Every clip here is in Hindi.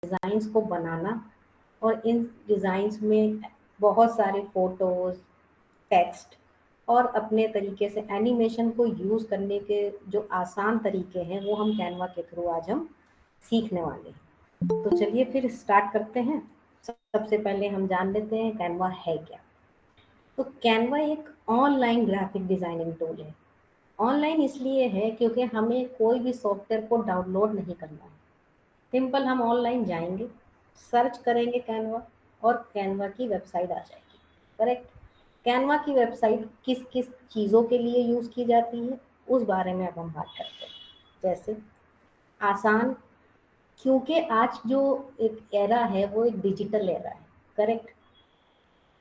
डिज़ाइंस को बनाना और इन डिज़ाइंस में बहुत सारे फोटोज़, टेक्स्ट और अपने तरीके से एनिमेशन को यूज़ करने के जो आसान तरीके हैं वो हम कैनवा के थ्रू आज हम सीखने वाले हैं। तो चलिए फिर स्टार्ट करते हैं। सबसे पहले हम जान लेते हैं कैनवा है क्या। तो कैनवा एक ऑनलाइन ग्राफिक डिज़ाइनिंग टूल है। ऑनलाइन इसलिए है क्योंकि हमें कोई भी सॉफ्टवेयर को डाउनलोड नहीं करना है। सिंपल हम ऑनलाइन जाएंगे, सर्च करेंगे कैनवा और कैनवा की वेबसाइट आ जाएगी। करेक्ट। कैनवा की वेबसाइट किस किस चीज़ों के लिए यूज़ की जाती है उस बारे में अब हम बात करते हैं। जैसे आसान, क्योंकि आज जो एक एरा है वो एक डिजिटल एरा है। करेक्ट।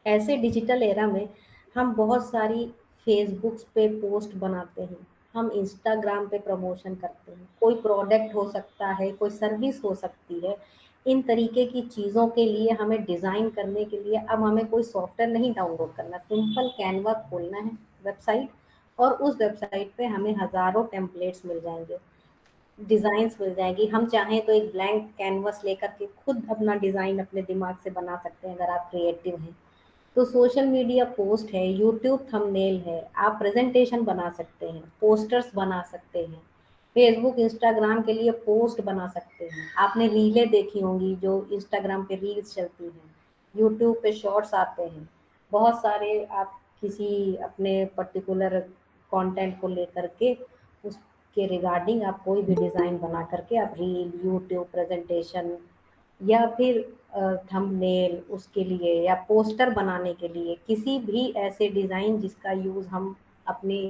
ऐसे डिजिटल एरा में हम बहुत सारी फेसबुक पे पोस्ट बनाते हैं, हम इंस्टाग्राम पे प्रमोशन करते हैं, कोई प्रोडक्ट हो सकता है, कोई सर्विस हो सकती है। इन तरीके की चीज़ों के लिए हमें डिज़ाइन करने के लिए अब हमें कोई सॉफ्टवेयर नहीं डाउनलोड करना, सिंपल कैनवा खोलना है वेबसाइट, और उस वेबसाइट पे हमें हज़ारों टेम्पलेट्स मिल जाएंगे, डिज़ाइंस मिल जाएंगी। हम चाहें तो एक ब्लैंक कैनवस लेकर के खुद अपना डिज़ाइन अपने दिमाग से बना सकते हैं अगर आप क्रिएटिव हैं। तो सोशल मीडिया पोस्ट है, यूट्यूब थंबनेल है, आप प्रेजेंटेशन बना सकते हैं, पोस्टर्स बना सकते हैं, फेसबुक इंस्टाग्राम के लिए पोस्ट बना सकते हैं। आपने रीलें देखी होंगी जो इंस्टाग्राम पे रील्स चलती हैं, यूट्यूब पे शॉर्ट्स आते हैं, बहुत सारे। आप किसी अपने पर्टिकुलर कंटेंट को लेकर के उसके रिगार्डिंग आप कोई भी डिज़ाइन बना करके आप रील, यूट्यूब प्रेजेंटेशन या फिर थंबनेल उसके लिए या पोस्टर बनाने के लिए किसी भी ऐसे डिज़ाइन जिसका यूज़ हम अपने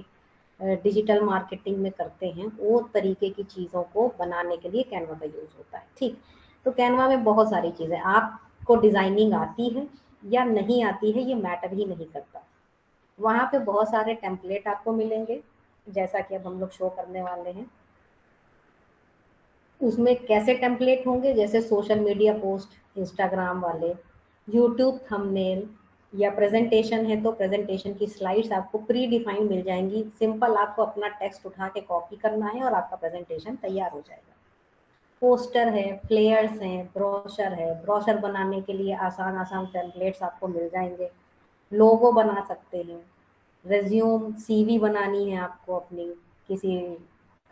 डिजिटल मार्केटिंग में करते हैं, वो तरीके की चीज़ों को बनाने के लिए कैनवा का यूज़ होता है। ठीक। तो कैनवा में बहुत सारी चीज़ें, आपको डिज़ाइनिंग आती है या नहीं आती है ये मैटर ही नहीं करता। वहाँ पे बहुत सारे टेम्पलेट आपको मिलेंगे, जैसा कि अब हम लोग शो करने वाले हैं। उसमें कैसे टेम्पलेट होंगे, जैसे सोशल मीडिया पोस्ट इंस्टाग्राम वाले, यूट्यूब थंबनेल, या प्रेजेंटेशन है तो प्रेजेंटेशन की स्लाइड्स आपको प्री डिफाइंड मिल जाएंगी। सिंपल आपको अपना टेक्स्ट उठा के कॉपी करना है और आपका प्रेजेंटेशन तैयार हो जाएगा। पोस्टर है, फ्लेयर्स हैं, ब्रोशर है, ब्रोशर बनाने के लिए आसान आसान टेम्पलेट्स आपको मिल जाएंगे। लोगो बना सकते हैं, रिज्यूम सीवी बनानी है आपको अपनी किसी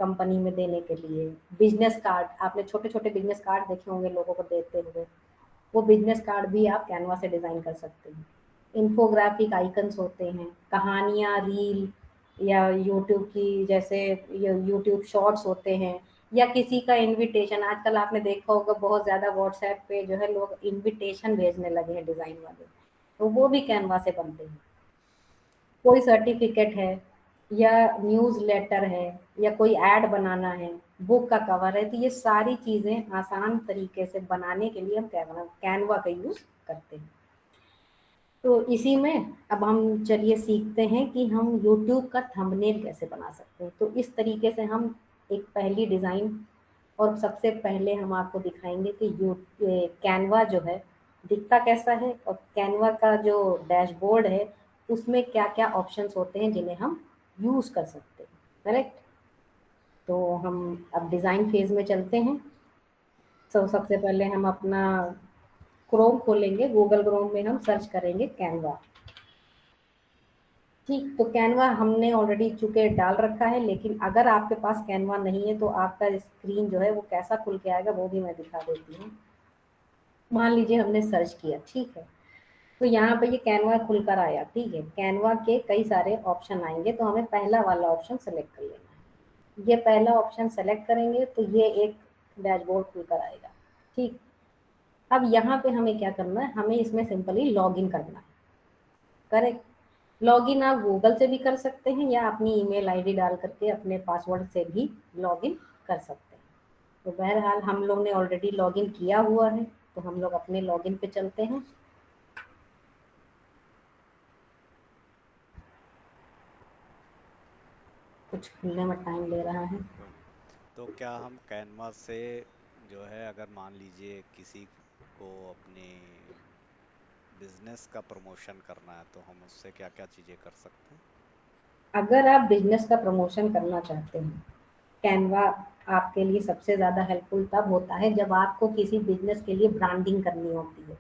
कंपनी में देने के लिए, बिजनेस कार्ड, आपने छोटे छोटे बिजनेस कार्ड देखे होंगे लोगों को देते हुए, वो बिजनेस कार्ड भी आप कैनवा से डिज़ाइन कर सकते हैं। इन्फोग्राफिक आइकन्स होते हैं, कहानियाँ, रील, या यूट्यूब की जैसे यूट्यूब शॉर्ट्स होते हैं, या किसी का इनविटेशन। आजकल आपने देखा होगा बहुत ज़्यादा व्हाट्सएप पे जो है लोग इनविटेशन भेजने लगे हैं डिज़ाइन वाले, तो वो भी कैनवा से बनते हैं। कोई सर्टिफिकेट है या न्यूज़ लेटर है या कोई ऐड बनाना है, बुक का कवर है, तो ये सारी चीज़ें आसान तरीके से बनाने के लिए हम कैनवा का यूज़ करते हैं। तो इसी में अब हम चलिए सीखते हैं कि हम यूट्यूब का थंबनेल कैसे बना सकते हैं। तो इस तरीके से हम एक पहली डिज़ाइन, और सबसे पहले हम आपको दिखाएंगे कि कैनवा जो है दिखता कैसा है, और कैनवा का जो डैशबोर्ड है उसमें क्या क्या ऑप्शंस होते हैं जिन्हें हम यूज़ कर सकते हैं। करेक्ट। तो हम अब डिज़ाइन फेज़ में चलते हैं। सबसे पहले हम अपना क्रोम खोलेंगे, गूगल क्रोम में हम सर्च करेंगे कैनवा। ठीक। तो कैनवा हमने ऑलरेडी चूंकि डाल रखा है, लेकिन अगर आपके पास कैनवा नहीं है तो आपका स्क्रीन जो है वो कैसा खुल के आएगा वो भी मैं दिखा देती हूँ। मान लीजिए हमने सर्च किया, ठीक है, तो यहाँ पे ये कैनवा खुलकर आया। ठीक है, कैनवा के कई सारे ऑप्शन आएंगे, तो हमें पहला वाला ऑप्शन सेलेक्ट कर लेना है। ये पहला ऑप्शन सेलेक्ट करेंगे तो ये एक डैशबोर्ड खुलकर आएगा। ठीक। अब यहाँ पे हमें क्या करना है, हमें इसमें सिंपली लॉगिन करना है। करेक्ट। लॉगिन आप गूगल से भी कर सकते हैं या अपनी ईमेल आईडी डाल करके अपने पासवर्ड से भी लॉगिन कर सकते हैं। तो बहरहाल हम लोग ने ऑलरेडी लॉगिन किया हुआ है, तो हम लोग अपने लॉगिन पे चलते हैं। कुछ खुलने में टाइम ले रहा है। तो क्या हम कैनवा से जो है, अगर मान लीजिए किसी को अपने बिजनेस का प्रमोशन करना है, तो हम उससे क्या क्या चीज़ें कर सकते हैं? अगर आप बिजनेस का प्रमोशन करना चाहते हैं कैनवा आपके लिए सबसे ज़्यादा हेल्पफुल तब होता है जब आपको किसी बिजनेस के लिए ब्रांडिंग करनी होती है।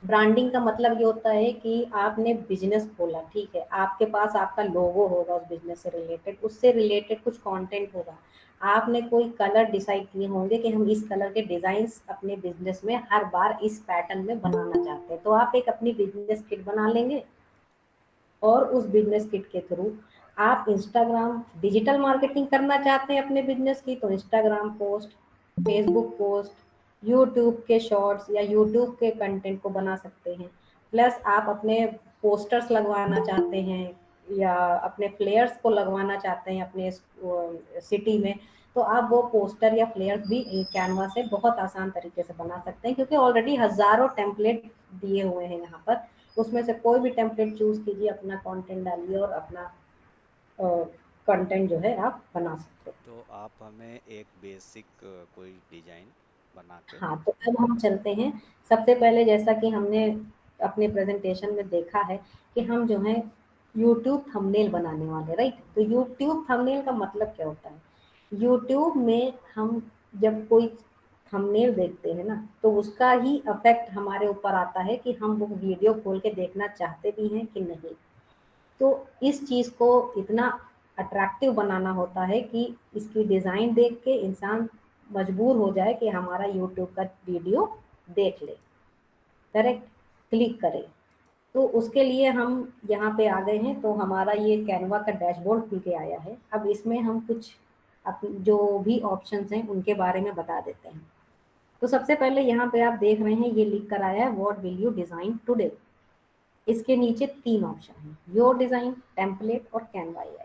ब्रांडिंग का मतलब ये होता है कि आपने बिजनेस खोला, ठीक है, आपके पास आपका लोगो होगा उस बिजनेस से रिलेटेड, उससे रिलेटेड कुछ कंटेंट होगा, आपने कोई कलर डिसाइड किए होंगे कि हम इस कलर के डिजाइन्स अपने बिजनेस में हर बार इस पैटर्न में बनाना चाहते हैं, तो आप एक अपनी बिजनेस किट बना लेंगे और उस बिजनेस किट के थ्रू आप इंस्टाग्राम डिजिटल मार्केटिंग करना चाहते हैं अपने बिजनेस की, तो Instagram post, Facebook post, YouTube के शॉर्ट्स या यूट्यूब के कंटेंट को बना सकते हैं। प्लस आप अपने पोस्टर्स लगवाना चाहते हैं या अपने फ्लेयर्स को लगवाना चाहते हैं अपने सिटी में, तो आप वो पोस्टर या फ्लेयर्स भी कैनवा से बहुत आसान तरीके से बना सकते हैं, क्योंकि ऑलरेडी हजारों टेम्पलेट दिए हुए हैं यहाँ पर। उसमें से कोई भी टेम्पलेट चूज कीजिए, अपना कंटेंट डालिए और अपना कंटेंट जो है आप बना सकते हैं। तो आप हमें एक बेसिक कोई डिजाइन बना के। हाँ, तो अब हम चलते हैं। सबसे पहले जैसा कि हमने अपने प्रेजेंटेशन में देखा है कि हम जो है यूट्यूब थंबनेल बनाने वाले, राइट। तो यूट्यूब थंबनेल का मतलब क्या होता है? यूट्यूब में हम जब कोई थंबनेल देखते हैं ना, तो उसका ही इफेक्ट हमारे ऊपर आता है कि हम वो वीडियो खोल के देखना चाहते भी हैं कि नहीं। तो इस चीज को इतना अट्रैक्टिव बनाना होता है कि इसकी डिजाइन देख के इंसान मजबूर हो जाए कि हमारा यूट्यूब का वीडियो देख ले, करेक्ट, क्लिक करे। तो उसके लिए हम यहाँ पे आ गए हैं, तो हमारा ये कैनवा का डैशबोर्ड खुल के आया है। अब इसमें हम कुछ जो भी ऑप्शंस हैं उनके बारे में बता देते हैं। तो सबसे पहले यहाँ पे आप देख रहे हैं ये लिख कर आया है, what will you design today. इसके नीचे 3 ऑप्शन हैं, योर डिजाइन, टेम्पलेट और कैनवा एआई।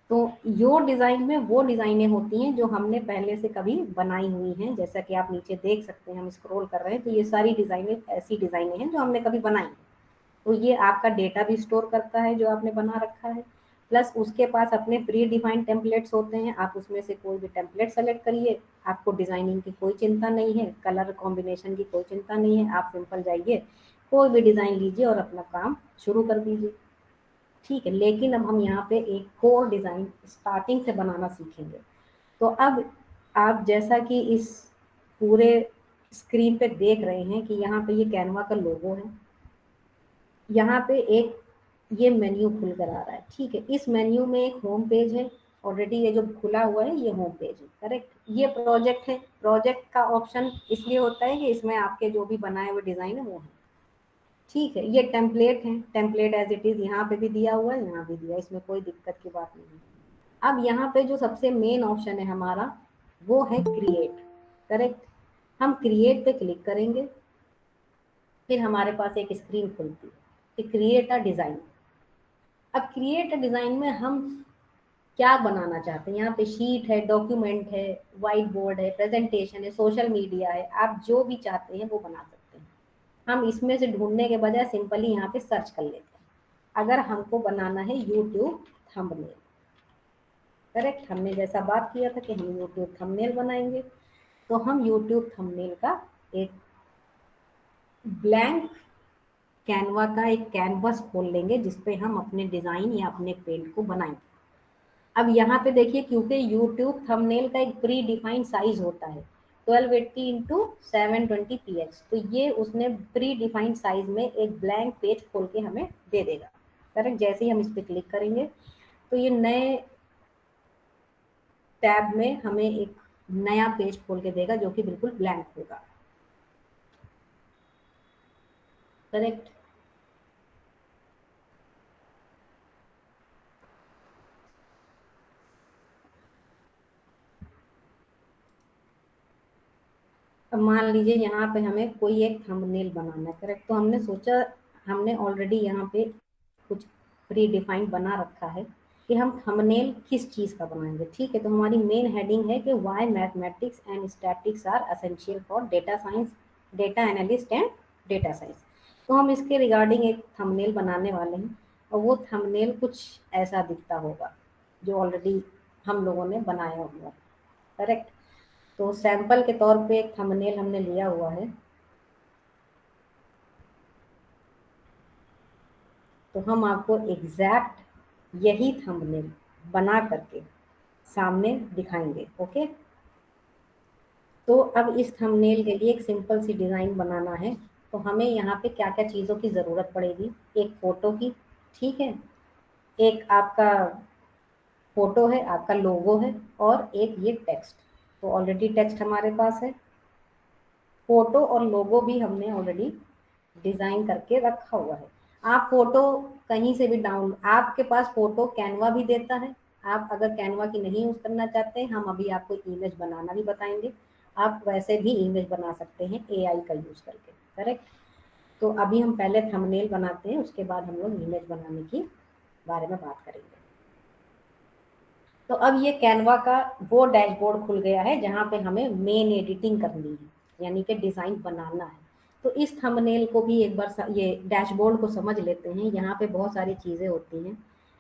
तो योर डिजाइन में वो डिजाइनें होती हैं जो हमने पहले से कभी बनाई हुई हैं, जैसा कि आप नीचे देख सकते हैं, हम स्क्रॉल कर रहे हैं तो ये सारी डिजाइनें ऐसी डिजाइनें हैं जो हमने कभी बनाई हैं। तो ये आपका डेटा भी स्टोर करता है जो आपने बना रखा है। प्लस उसके पास अपने प्री डिफाइंड टेम्पलेट्स होते हैं, आप उसमें से कोई भी टेम्पलेट सेलेक्ट करिए, आपको डिजाइनिंग की कोई चिंता नहीं है, कलर कॉम्बिनेशन की कोई चिंता नहीं है, आप सिंपल जाइए कोई भी डिजाइन लीजिए और अपना काम शुरू कर दीजिए, ठीक है। लेकिन अब हम यहाँ पे एक कोर डिजाइन स्टार्टिंग से बनाना सीखेंगे। तो अब आप जैसा कि इस पूरे स्क्रीन पे देख रहे हैं कि यहाँ पे ये कैनवा का लोगो है, यहाँ पे एक ये मेन्यू खुल कर आ रहा है, ठीक है। इस मेन्यू में एक होम पेज है, ऑलरेडी ये जो खुला हुआ है ये होम पेज है, करेक्ट। ये प्रोजेक्ट है, प्रोजेक्ट का ऑप्शन इसलिए होता है कि इसमें आपके जो भी बनाए हुए डिजाइन है वो है, ठीक है। ये टेम्पलेट है, टेम्पलेट एज इट इज यहाँ पे भी दिया हुआ है, यहाँ भी दिया, इसमें कोई दिक्कत की बात नहीं है। अब यहाँ पे जो सबसे मेन ऑप्शन है हमारा वो है क्रिएट, करेक्ट। हम क्रिएट पे क्लिक करेंगे, फिर हमारे पास एक स्क्रीन खुलती है कि क्रिएट अ डिजाइन। अब क्रिएट अ डिजाइन में हम क्या बनाना चाहते हैं, यहाँ पे शीट है, डॉक्यूमेंट है, व्हाइट बोर्ड है, प्रेजेंटेशन है, सोशल मीडिया है, आप जो भी चाहते हैं वो बना सकते हैं। हम इसमें से ढूंढने के बजाय सिंपली यहाँ पे सर्च कर लेते हैं। अगर हमको बनाना है यूट्यूब थंबनेल, करेक्ट, हमने जैसा बात किया था कि हम यूट्यूब थंबनेल बनाएंगे, तो हम यूट्यूब थंबनेल का एक ब्लैंक कैनवा का एक कैनवस खोल लेंगे जिसपे हम अपने डिजाइन या अपने पेंट को बनाएंगे। अब यहाँ पे देखिए, क्योंकि यूट्यूब थंबनेल का एक प्री डिफाइंड साइज होता है 1280 इंटू 720 px, तो ये उसने प्री डिफाइंड साइज में एक ब्लैंक पेज खोल के हमें दे देगा, करेक्ट। जैसे ही हम इस पर क्लिक करेंगे तो ये नए टैब में हमें एक नया पेज खोल के देगा जो कि बिल्कुल ब्लैंक होगा, करेक्ट। अब मान लीजिए यहाँ पे हमें कोई एक थंबनेल बनाना है, करेक्ट। तो हमने सोचा, हमने ऑलरेडी यहाँ पे कुछ प्री डिफाइंड बना रखा है कि हम थंबनेल किस चीज़ का बनाएंगे, ठीक है। तो हमारी मेन हेडिंग है कि why mathematics and statics are essential for data science, data analyst and data science. तो हम इसके रिगार्डिंग एक थंबनेल बनाने वाले हैं और वो थंबनेल कुछ ऐसा दिखता होगा जो ऑलरेडी हम लोगों ने बनाया होगा, करेक्ट। तो सैंपल के तौर पे एक थंबनेल हमने लिया हुआ है, तो हम आपको एग्जैक्ट यही थंबनेल बना करके सामने दिखाएंगे। ओके, तो अब इस थंबनेल के लिए एक सिंपल सी डिज़ाइन बनाना है। तो हमें यहाँ पे क्या क्या चीज़ों की ज़रूरत पड़ेगी, एक फ़ोटो की, ठीक है, एक आपका फ़ोटो है, आपका लोगो है, और एक ये टेक्स्ट। तो ऑलरेडी टेक्स्ट हमारे पास है, फ़ोटो और लोगो भी हमने ऑलरेडी डिज़ाइन करके रखा हुआ है। आप फ़ोटो कहीं से भी डाउन, आपके पास फ़ोटो कैनवा भी देता है। आप अगर कैनवा की नहीं यूज़ करना चाहते, हम अभी आपको इमेज बनाना भी बताएंगे। आप वैसे भी इमेज बना सकते हैं एआई का यूज़ करके, करेक्ट। तो अभी हम पहले थंबनेल बनाते हैं, उसके बाद हम लोग इमेज बनाने की बारे में बात करेंगे। तो अब ये कैनवा का वो डैशबोर्ड खुल गया है जहाँ पे हमें मेन एडिटिंग करनी है, यानी कि डिज़ाइन बनाना है। तो इस थंबनेल को भी एक बार ये डैशबोर्ड को समझ लेते हैं। यहाँ पे बहुत सारी चीज़ें होती हैं,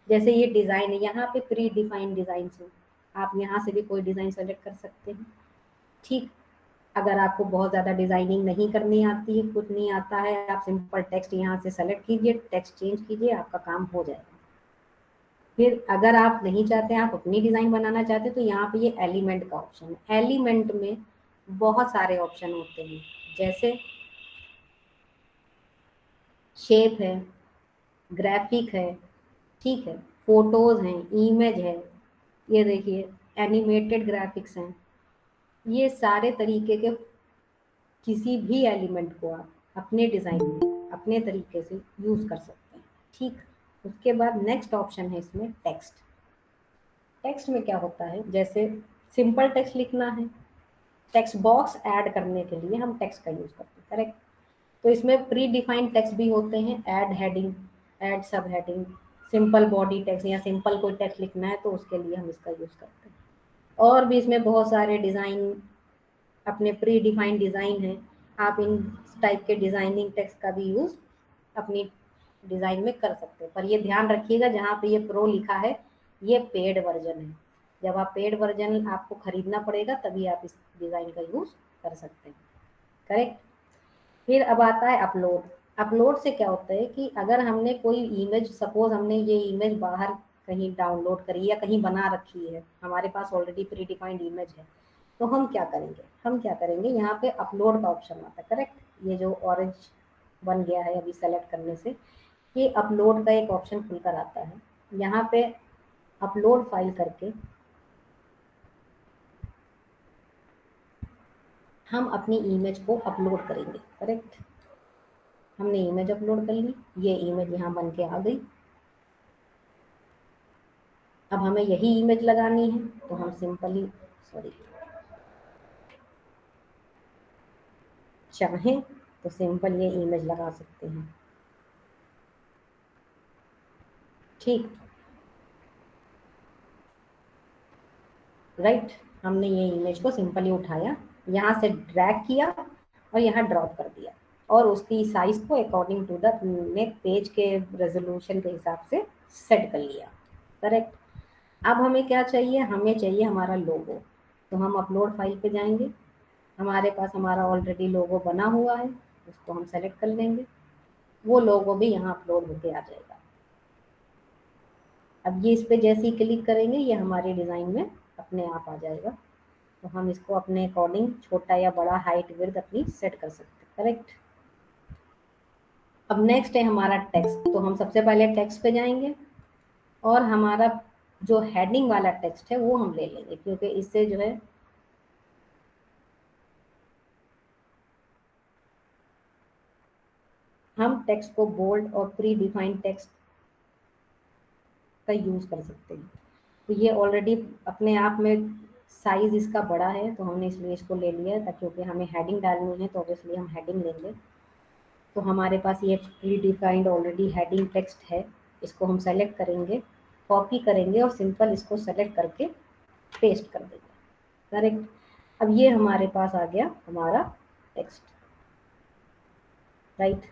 जैसे ये डिज़ाइन है, यहाँ पे प्री डिफाइंड डिज़ाइन है। आप यहाँ से भी कोई डिज़ाइन सेलेक्ट कर सकते हैं, ठीक। अगर आपको बहुत ज़्यादा डिज़ाइनिंग नहीं करनी आती है, कुछ नहीं आता है, आप सिंपल टेक्स्ट यहाँ से सेलेक्ट कीजिए, टेक्स्ट चेंज कीजिए, आपका काम हो जाएगा। फिर अगर आप नहीं चाहते, आप अपनी डिज़ाइन बनाना चाहते, तो यहाँ पे ये एलिमेंट का ऑप्शन है। एलिमेंट में बहुत सारे ऑप्शन होते हैं, जैसे शेप है, ग्राफिक है, ठीक है, फोटोज हैं, इमेज है, ये देखिए एनिमेटेड ग्राफिक्स हैं। ये सारे तरीके के किसी भी एलिमेंट को आप अपने डिज़ाइन में अपने तरीके से यूज़ कर सकते हैं, ठीक। उसके बाद नेक्स्ट ऑप्शन है इसमें टेक्स्ट। टेक्स्ट में क्या होता है, जैसे सिंपल टेक्स्ट लिखना है, टेक्स्ट बॉक्स ऐड करने के लिए हम टेक्स्ट का यूज़ करते हैं, करेक्ट। तो इसमें प्री डिफाइंड टेक्स्ट भी होते हैं, ऐड हेडिंग, ऐड सब हेडिंग, सिंपल बॉडी टेक्स्ट या सिंपल कोई टेक्स्ट लिखना है तो उसके लिए हम इसका यूज़ करते हैं। और भी इसमें बहुत सारे डिज़ाइन, अपने प्री डिफाइंड डिज़ाइन है। आप इन टाइप के डिज़ाइनिंग टेक्स्ट का भी यूज़ अपनी डिज़ाइन में कर सकते हैं। पर ये ध्यान रखिएगा, जहाँ पे ये प्रो लिखा है ये पेड वर्जन है। जब आप पेड वर्जन आपको खरीदना पड़ेगा तभी आप इस डिज़ाइन का यूज़ कर सकते हैं, करेक्ट। फिर अब आता है अपलोड। अपलोड से क्या होता है कि अगर हमने कोई इमेज, सपोज हमने ये इमेज बाहर कहीं डाउनलोड करी या कहीं बना रखी है, हमारे पास ऑलरेडी प्री डिफाइंड इमेज है, तो हम क्या करेंगे, यहाँ पे अपलोड का ऑप्शन आता है, करेक्ट। ये जो ऑरेंज बन गया है अभी सेलेक्ट करने से, ये अपलोड का एक ऑप्शन खुलकर आता है। यहाँ पे अपलोड फाइल करके हम अपनी इमेज को अपलोड करेंगे, करेक्ट। हमने इमेज अपलोड कर ली, ये इमेज यहाँ बन के आ गई। अब हमें यही इमेज लगानी है, तो हम सिंपली, सॉरी, चाहें तो सिंपल ये इमेज लगा सकते हैं, ठीक, राइट। हमने ये इमेज को सिंपली उठाया, यहाँ से ड्रैग किया और यहाँ ड्रॉप कर दिया, और उसकी साइज को अकॉर्डिंग टू द पेज के रेजोल्यूशन के हिसाब से सेट कर लिया, करेक्ट। अब हमें क्या चाहिए, हमें चाहिए हमारा लोगो। तो हम अपलोड फाइल पे जाएंगे, हमारे पास हमारा ऑलरेडी लोगो बना हुआ है, उसको हम सेलेक्ट कर लेंगे, वो लोगो भी यहाँ अपलोड होके आ जाएगा। अब ये इस पे जैसे ही क्लिक करेंगे ये हमारे डिज़ाइन में अपने आप आ जाएगा। तो हम इसको अपने अकॉर्डिंग छोटा या बड़ा हाइट विड्थ अपनी सेट कर सकते हैं, करेक्ट। अब नेक्स्ट है हमारा टेक्स्ट। तो हम सबसे पहले टेक्स्ट पे जाएंगे और हमारा जो हेडिंग वाला टेक्स्ट है वो हम ले लेंगे, क्योंकि इससे जो है हम टेक्स्ट को बोल्ड और प्री डिफाइंड टेक्स्ट का यूज़ कर सकते हैं। तो ये ऑलरेडी अपने आप में साइज़ इसका बड़ा है, तो हमने इसलिए इसको ले लिया है, क्योंकि हमें हेडिंग डालनी है तो ऑब्वियसली हम हेडिंग लेंगे। तो हमारे पास ये pre defined already heading text है, इसको हम सेलेक्ट करेंगे, कॉपी करेंगे और सिंपल इसको सेलेक्ट करके पेस्ट कर देंगे, करेक्ट। अब ये हमारे पास आ गया हमारा टेक्स्ट, राइट।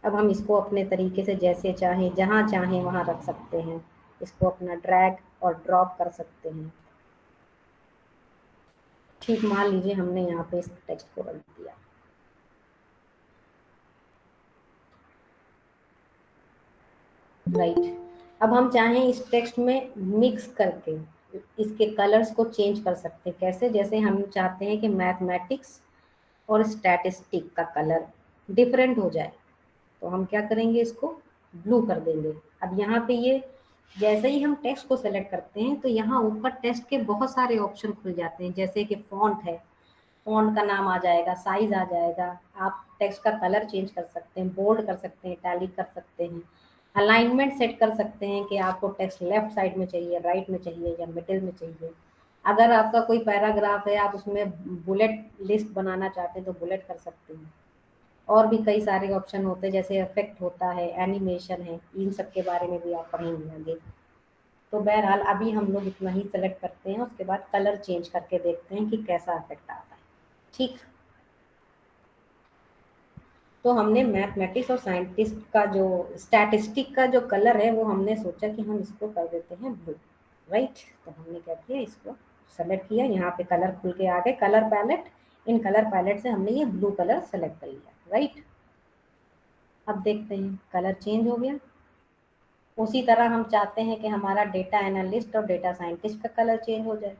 अब हम इसको अपने तरीके से जैसे चाहें जहाँ चाहें वहाँ रख सकते हैं, इसको अपना ड्रैग और ड्रॉप कर सकते हैं, ठीक। मान लीजिए हमने यहाँ पे इस टेक्स्ट को रख दिया, राइट। अब हम चाहें इस टेक्स्ट में मिक्स करके इसके कलर्स को चेंज कर सकते हैं। कैसे? जैसे हम चाहते हैं कि मैथमेटिक्स और स्टैटिस्टिक का कलर डिफरेंट हो जाए, तो हम क्या करेंगे, इसको ब्लू कर देंगे। अब यहाँ पे ये जैसे ही हम टेक्स्ट को सेलेक्ट करते हैं तो यहाँ ऊपर टेक्स्ट के बहुत सारे ऑप्शन खुल जाते हैं, जैसे कि फॉन्ट है, फॉन्ट का नाम आ जाएगा, साइज आ जाएगा, आप टेक्स्ट का कलर चेंज कर सकते हैं, बोल्ड कर सकते हैं, इटैलिक कर सकते हैं, अलाइनमेंट सेट कर सकते हैं कि आपको टेक्स्ट लेफ्ट साइड में चाहिए, राइट में चाहिए या मिडिल में चाहिए। अगर आपका कोई पैराग्राफ है, आप उसमें बुलेट लिस्ट बनाना चाहते हैं तो बुलेट कर सकते हैं। और भी कई सारे ऑप्शन होते हैं, जैसे इफेक्ट होता है, एनिमेशन है, इन सब के बारे में भी आप पढ़ेंगे आगे। तो बहरहाल अभी हम लोग इतना ही सेलेक्ट करते हैं, उसके बाद कलर चेंज करके देखते हैं कि कैसा इफेक्ट आता है। ठीक, तो हमने मैथमेटिक्स और साइंटिस्ट का जो स्टैटिस्टिक का जो कलर है वो हमने सोचा कि हम इसको कर देते हैं ब्लू, राइट। तो हमने क्या किया, इसको सेलेक्ट किया, यहाँ पे कलर खुल के आ गए, कलर पैलेट। इन कलर पैलेट से हमने ये ब्लू कलर सेलेक्ट कर लिया, राइट। अब देखते हैं कलर चेंज हो गया। उसी तरह हम चाहते हैं कि हमारा डेटा एनालिस्ट और डेटा साइंटिस्ट का कलर चेंज हो जाए,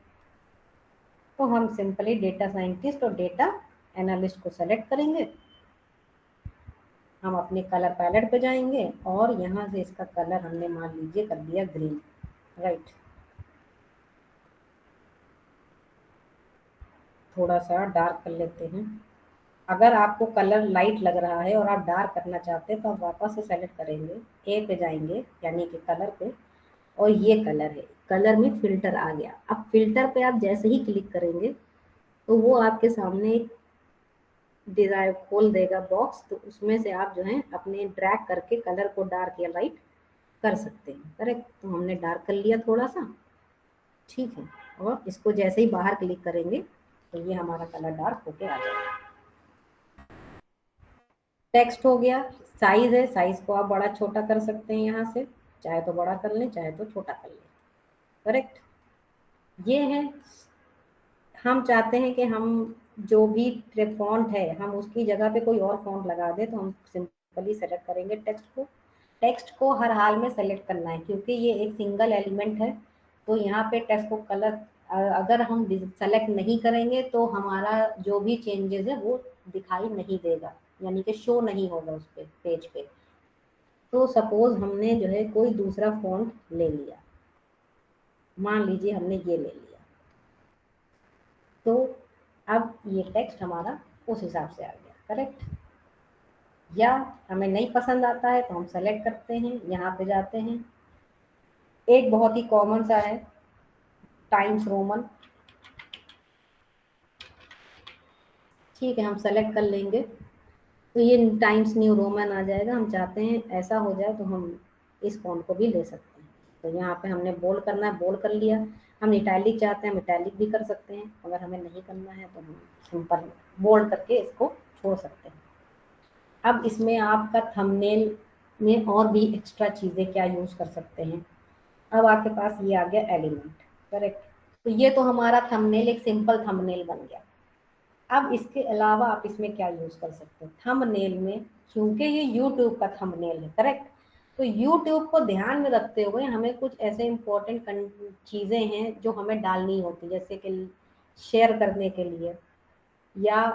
तो हम सिंपली डेटा साइंटिस्ट और डेटा एनालिस्ट को सेलेक्ट करेंगे। हम अपने कलर पैलेट पे जाएंगे और यहाँ से इसका कलर हमने मान लीजिए कर दिया ग्रीन, राइट। थोड़ा सा डार्क कर लेते हैं। अगर आपको कलर लाइट लग रहा है और आप डार्क करना चाहते हैं तो आप वापस से सेलेक्ट करेंगे, ए पे जाएंगे यानी कि कलर पे, और ये कलर है, कलर में फिल्टर आ गया। अब फिल्टर पे आप जैसे ही क्लिक करेंगे तो वो आपके सामने एक डिजाइन खोल देगा बॉक्स, तो उसमें से आप जो है अपने ड्रैग करके कलर को डार्क या लाइट कर सकते हैं, करेक्ट। तो हमने डार्क कर लिया थोड़ा सा, ठीक है। और इसको जैसे ही बाहर क्लिक करेंगे तो ये हमारा कलर डार्क होके आ जाएगा। टेक्स्ट हो गया। साइज है, साइज को आप बड़ा छोटा कर सकते हैं, यहाँ से चाहे तो बड़ा कर लें चाहे तो छोटा कर लें, करेक्ट। ये है, हम चाहते हैं कि हम जो भी फॉन्ट है हम उसकी जगह पे कोई और फॉन्ट लगा दें, तो हम सिंपली सेलेक्ट करेंगे टेक्स्ट को। टेक्स्ट को हर हाल में सेलेक्ट करना है क्योंकि ये एक सिंगल एलिमेंट है, तो यहाँ पे टेक्स्ट को कलर अगर हम सेलेक्ट नहीं करेंगे तो हमारा जो भी चेंजेस है वो दिखाई नहीं देगा, यानी कि शो नहीं होगा उस पे पेज पे। तो सपोज हमने जो है कोई दूसरा फॉन्ट ले लिया, मान लीजिए हमने ये ले लिया, तो अब ये टेक्स्ट हमारा उस हिसाब से आ गया, करेक्ट। या हमें नहीं पसंद आता है तो हम सेलेक्ट करते हैं, यहाँ पे जाते हैं, एक बहुत ही कॉमन सा है टाइम्स रोमन, ठीक है, हम सेलेक्ट कर लेंगे तो ये टाइम्स न्यू रोमन आ जाएगा। हम चाहते हैं ऐसा हो जाए तो हम इस फॉन्ट को भी ले सकते हैं। तो यहाँ पे हमने बोल्ड करना है, बोल्ड कर लिया। हम इटैलिक चाहते हैं, हम इटैलिक भी कर सकते हैं। अगर हमें नहीं करना है तो हम सिंपल बोल्ड करके इसको छोड़ सकते हैं। अब इसमें आपका थंबनेल में और भी एक्स्ट्रा चीज़ें क्या यूज़ कर सकते हैं। अब आपके पास ये आ गया एलिमेंट, करेक्ट। तो ये तो हमारा थंबनेल एक सिंपल थंबनेल बन गया। अब इसके अलावा आप इसमें क्या यूज कर सकते हैं थंबनेल में, क्योंकि ये यूट्यूब का थंबनेल है, करेक्ट। तो यूट्यूब को ध्यान में रखते हुए हमें कुछ ऐसे इम्पोर्टेंट चीजें हैं जो हमें डालनी होती, जैसे कि शेयर करने के लिए, या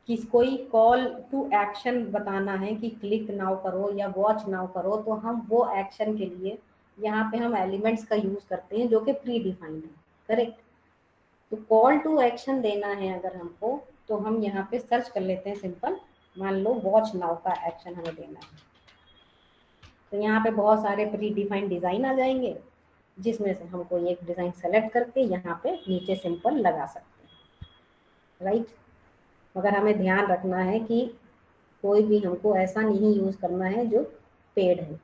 किस कोई कॉल टू एक्शन बताना है कि क्लिक नाउ करो या वॉच नाउ करो, तो हम वो एक्शन के लिए यहाँ पे हम एलिमेंट्स का यूज करते हैं जो कि प्री डिफाइंड है, करेक्ट। तो कॉल टू एक्शन देना है अगर हमको, तो हम यहाँ पे सर्च कर लेते हैं सिंपल, मान लो वॉच नाउ का एक्शन हमें देना है, तो यहाँ पे बहुत सारे प्री डिफाइंड डिजाइन आ जाएंगे, जिसमें से हम कोई एक डिजाइन सेलेक्ट करके यहाँ पे नीचे सिंपल लगा सकते हैं, राइट। मगर हमें ध्यान रखना है कि कोई भी हमको ऐसा नहीं यूज करना है जो पेड है।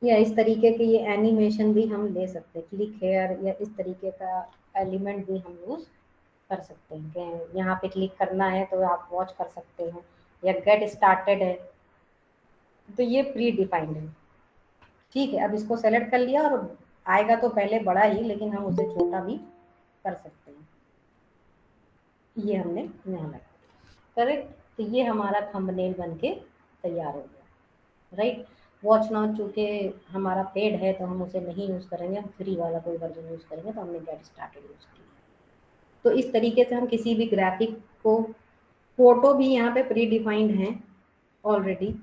या इस तरीके के ये एनिमेशन भी हम ले सकते हैं, क्लिक हेयर या इस तरीके का एलिमेंट भी हम यूज कर सकते हैं कि यहाँ पे क्लिक करना है तो आप वॉच कर सकते हैं, या गेट स्टार्टेड है, तो ये प्री डिफाइंड है। ठीक है, अब इसको सेलेक्ट कर लिया और आएगा तो पहले बड़ा ही, लेकिन हम उसे छोटा भी कर सकते हैं। ये हमने यहाँ लगा, करेक्ट। तो ये हमारा थंबनेल बन के तैयार हो गया, राइट। वॉच नाउ चूंकि हमारा पेड है तो हम उसे नहीं यूज़ करेंगे, हम फ्री वाला कोई वर्जन यूज़ करेंगे, तो हमने गेट स्टार्टेड यूज़ किया। तो इस तरीके से हम किसी भी ग्राफिक को, फोटो भी यहाँ पे प्री डिफाइंड हैं ऑलरेडी,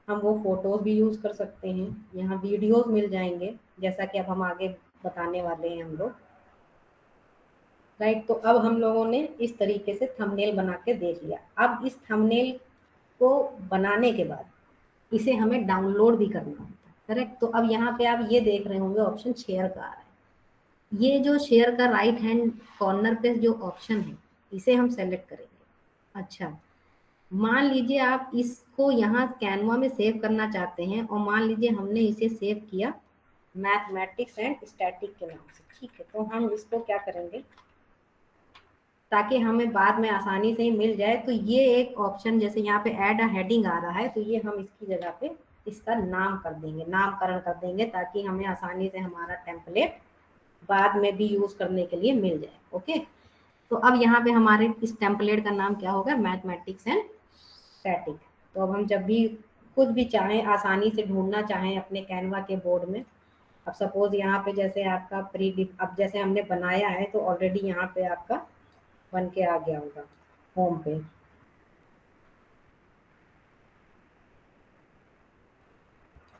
हम वो फोटोज भी यूज़ कर सकते हैं। यहाँ वीडियोज मिल जाएंगे, जैसा कि अब हम आगे बताने वाले हैं हम लोग, राइट। तो अब हम लोगों ने इस तरीके से थंबनेल बना के देख लिया। अब इस थंबनेल को बनाने के बाद इसे हमें डाउनलोड भी करना होता है, करेक्ट। तो अब यहाँ पे आप ये देख रहे होंगे ऑप्शन शेयर का आ रहा है। ये जो शेयर का राइट हैंड कॉर्नर पे जो ऑप्शन है, इसे हम सेलेक्ट करेंगे। अच्छा, मान लीजिए आप इसको यहाँ कैनवा में सेव करना चाहते हैं, और मान लीजिए हमने इसे सेव किया मैथमेटिक्स एंड स्टैटिक के नाम से, ठीक है। तो हम इसको क्या करेंगे, ताकि हमें बाद में आसानी से ही मिल जाए, तो ये एक ऑप्शन, जैसे यहाँ पे ऐड अ हेडिंग आ रहा है, तो ये हम इसकी जगह पे इसका नाम कर देंगे, नामकरण कर देंगे, ताकि हमें आसानी से हमारा टेम्पलेट बाद में भी यूज करने के लिए मिल जाए। ओके, तो अब यहाँ पे हमारे इस टेम्पलेट का नाम क्या होगा, मैथमेटिक्स एंड स्टैटिक। तो अब हम जब भी कुछ भी चाहें, आसानी से ढूंढना चाहें अपने कैनवा के बोर्ड में, अब सपोज यहाँ पे जैसे आपका अब जैसे हमने बनाया है, तो ऑलरेडी यहाँ पे आपका बन के आ गया होगा होम पे।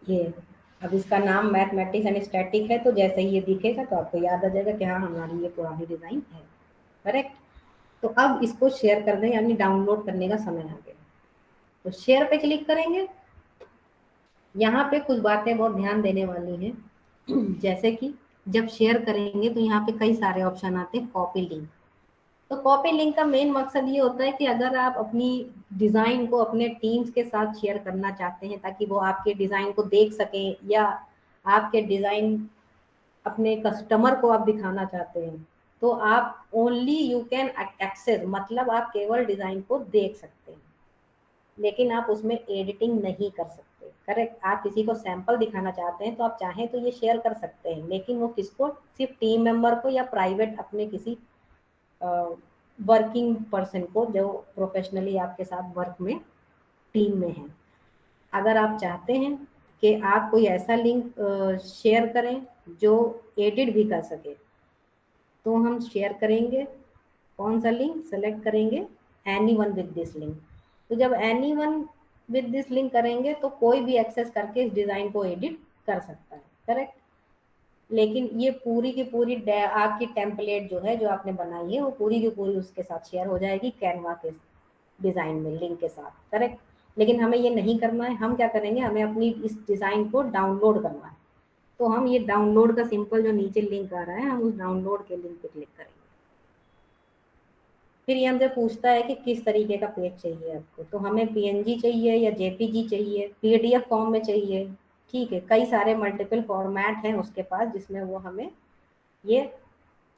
ये अब इसका नाम मैथमेटिक्स एंड स्टैटिक है, तो जैसे ही ये दिखेगा तो आपको याद आ जाएगा कि हाँ, हमारी ये पुरानी डिजाइन है, करेक्ट। तो अब इसको शेयर कर दें, यानी डाउनलोड करने का समय आ गया। तो शेयर पे क्लिक करेंगे। यहाँ पे कुछ बातें बहुत ध्यान देने वाली हैं जैसे कि जब शेयर करेंगे तो यहाँ पे कई सारे ऑप्शन आते हैं। कॉपी लिंक, तो कॉपी लिंक का मेन मकसद ये होता है कि अगर आप अपनी डिजाइन को अपने टीम्स के साथ शेयर करना चाहते हैं, ताकि वो आपके डिजाइन को देख सकें, या आपके डिजाइन अपने कस्टमर को आप दिखाना चाहते हैं, तो आप ओनली यू कैन एक्सेस, मतलब आप केवल डिजाइन को देख सकते हैं, लेकिन आप उसमें एडिटिंग नहीं कर सकते, करेक्ट। आप किसी को सैंपल दिखाना चाहते हैं तो आप चाहें तो ये शेयर कर सकते हैं, लेकिन वो किसको, सिर्फ टीम मेंबर को, या प्राइवेट अपने किसी वर्किंग पर्सन को जो प्रोफेशनली आपके साथ वर्क में टीम में है। अगर आप चाहते हैं कि आप कोई ऐसा लिंक शेयर करें जो एडिट भी कर सके, तो हम शेयर करेंगे कौन सा लिंक सेलेक्ट करेंगे, any one with this link. तो जब any one with this link करेंगे तो कोई भी एक्सेस करके इस डिजाइन को एडिट कर सकता है, करेक्ट। लेकिन ये पूरी की पूरी आपकी टेम्पलेट जो है, जो आपने बनाई है, वो पूरी की पूरी उसके साथ शेयर हो जाएगी कैनवा के डिजाइन में लिंक के साथ, करेक्ट। लेकिन हमें ये नहीं करना है, हम क्या करेंगे, हमें अपनी इस डिजाइन को डाउनलोड करना है। तो हम ये डाउनलोड का सिंपल जो नीचे लिंक आ रहा है, हम उस डाउनलोड के लिंक पे क्लिक करेंगे। फिर ये हमसे पूछता है कि किस तरीके का पेज चाहिए आपको, तो हमें पीएनजी चाहिए या जेपीजी चाहिए, पीडीएफ फॉर्म में चाहिए, ठीक है। कई सारे मल्टीपल फॉर्मेट हैं उसके पास जिसमें वो हमें ये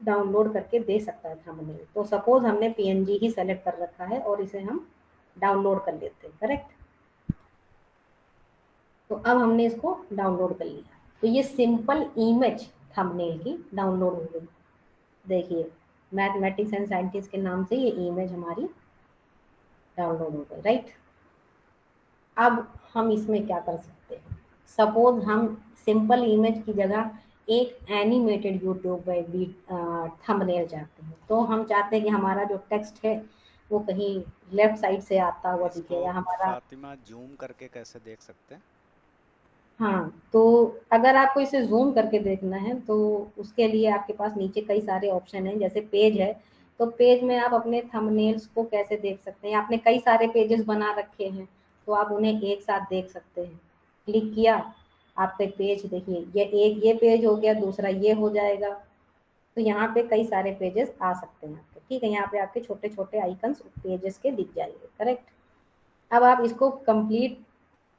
डाउनलोड करके दे सकता है थंबनेल। तो सपोज हमने पीएनजी ही सेलेक्ट कर रखा है और इसे हम डाउनलोड कर लेते हैं, करेक्ट। तो अब हमने इसको डाउनलोड कर लिया, तो ये सिंपल इमेज थंबनेल की डाउनलोड हो गई। देखिए, मैथमेटिक्स एंड साइंटिस्ट के नाम से ये इमेज हमारी डाउनलोड हो गई, राइट। अब हम इसमें क्या कर सकते हैं, सपोज हम सिंपल इमेज की जगह एक एनिमेटेड यूट्यूब पे थंबनेल चाहते हैं। तो हम चाहते हैं कि हमारा जो टेक्स्ट है वो कहीं लेफ्ट साइड से आता हुआ इसको दिखे, या हमारा, फातिमा जूम करके कैसे देख सकते हैं? हाँ, तो अगर आपको इसे जूम करके देखना है तो उसके लिए आपके पास नीचे कई सारे ऑप्शन हैं। जैसे पेज है, तो पेज में आप अपने थंबनेल्स को कैसे देख सकते हैं, आपने कई सारे पेजेस बना रखे हैं तो आप उन्हें एक साथ देख सकते हैं। क्लिक किया, आपके पेज देखिए, ये एक ये पेज हो गया, दूसरा ये हो जाएगा। तो यहाँ पे कई सारे पेजेस आ सकते हैं आपके, ठीक है। यहाँ पे आपके छोटे छोटे आइकन्स पेजेस के दिख जाएंगे, करेक्ट। अब आप इसको कंप्लीट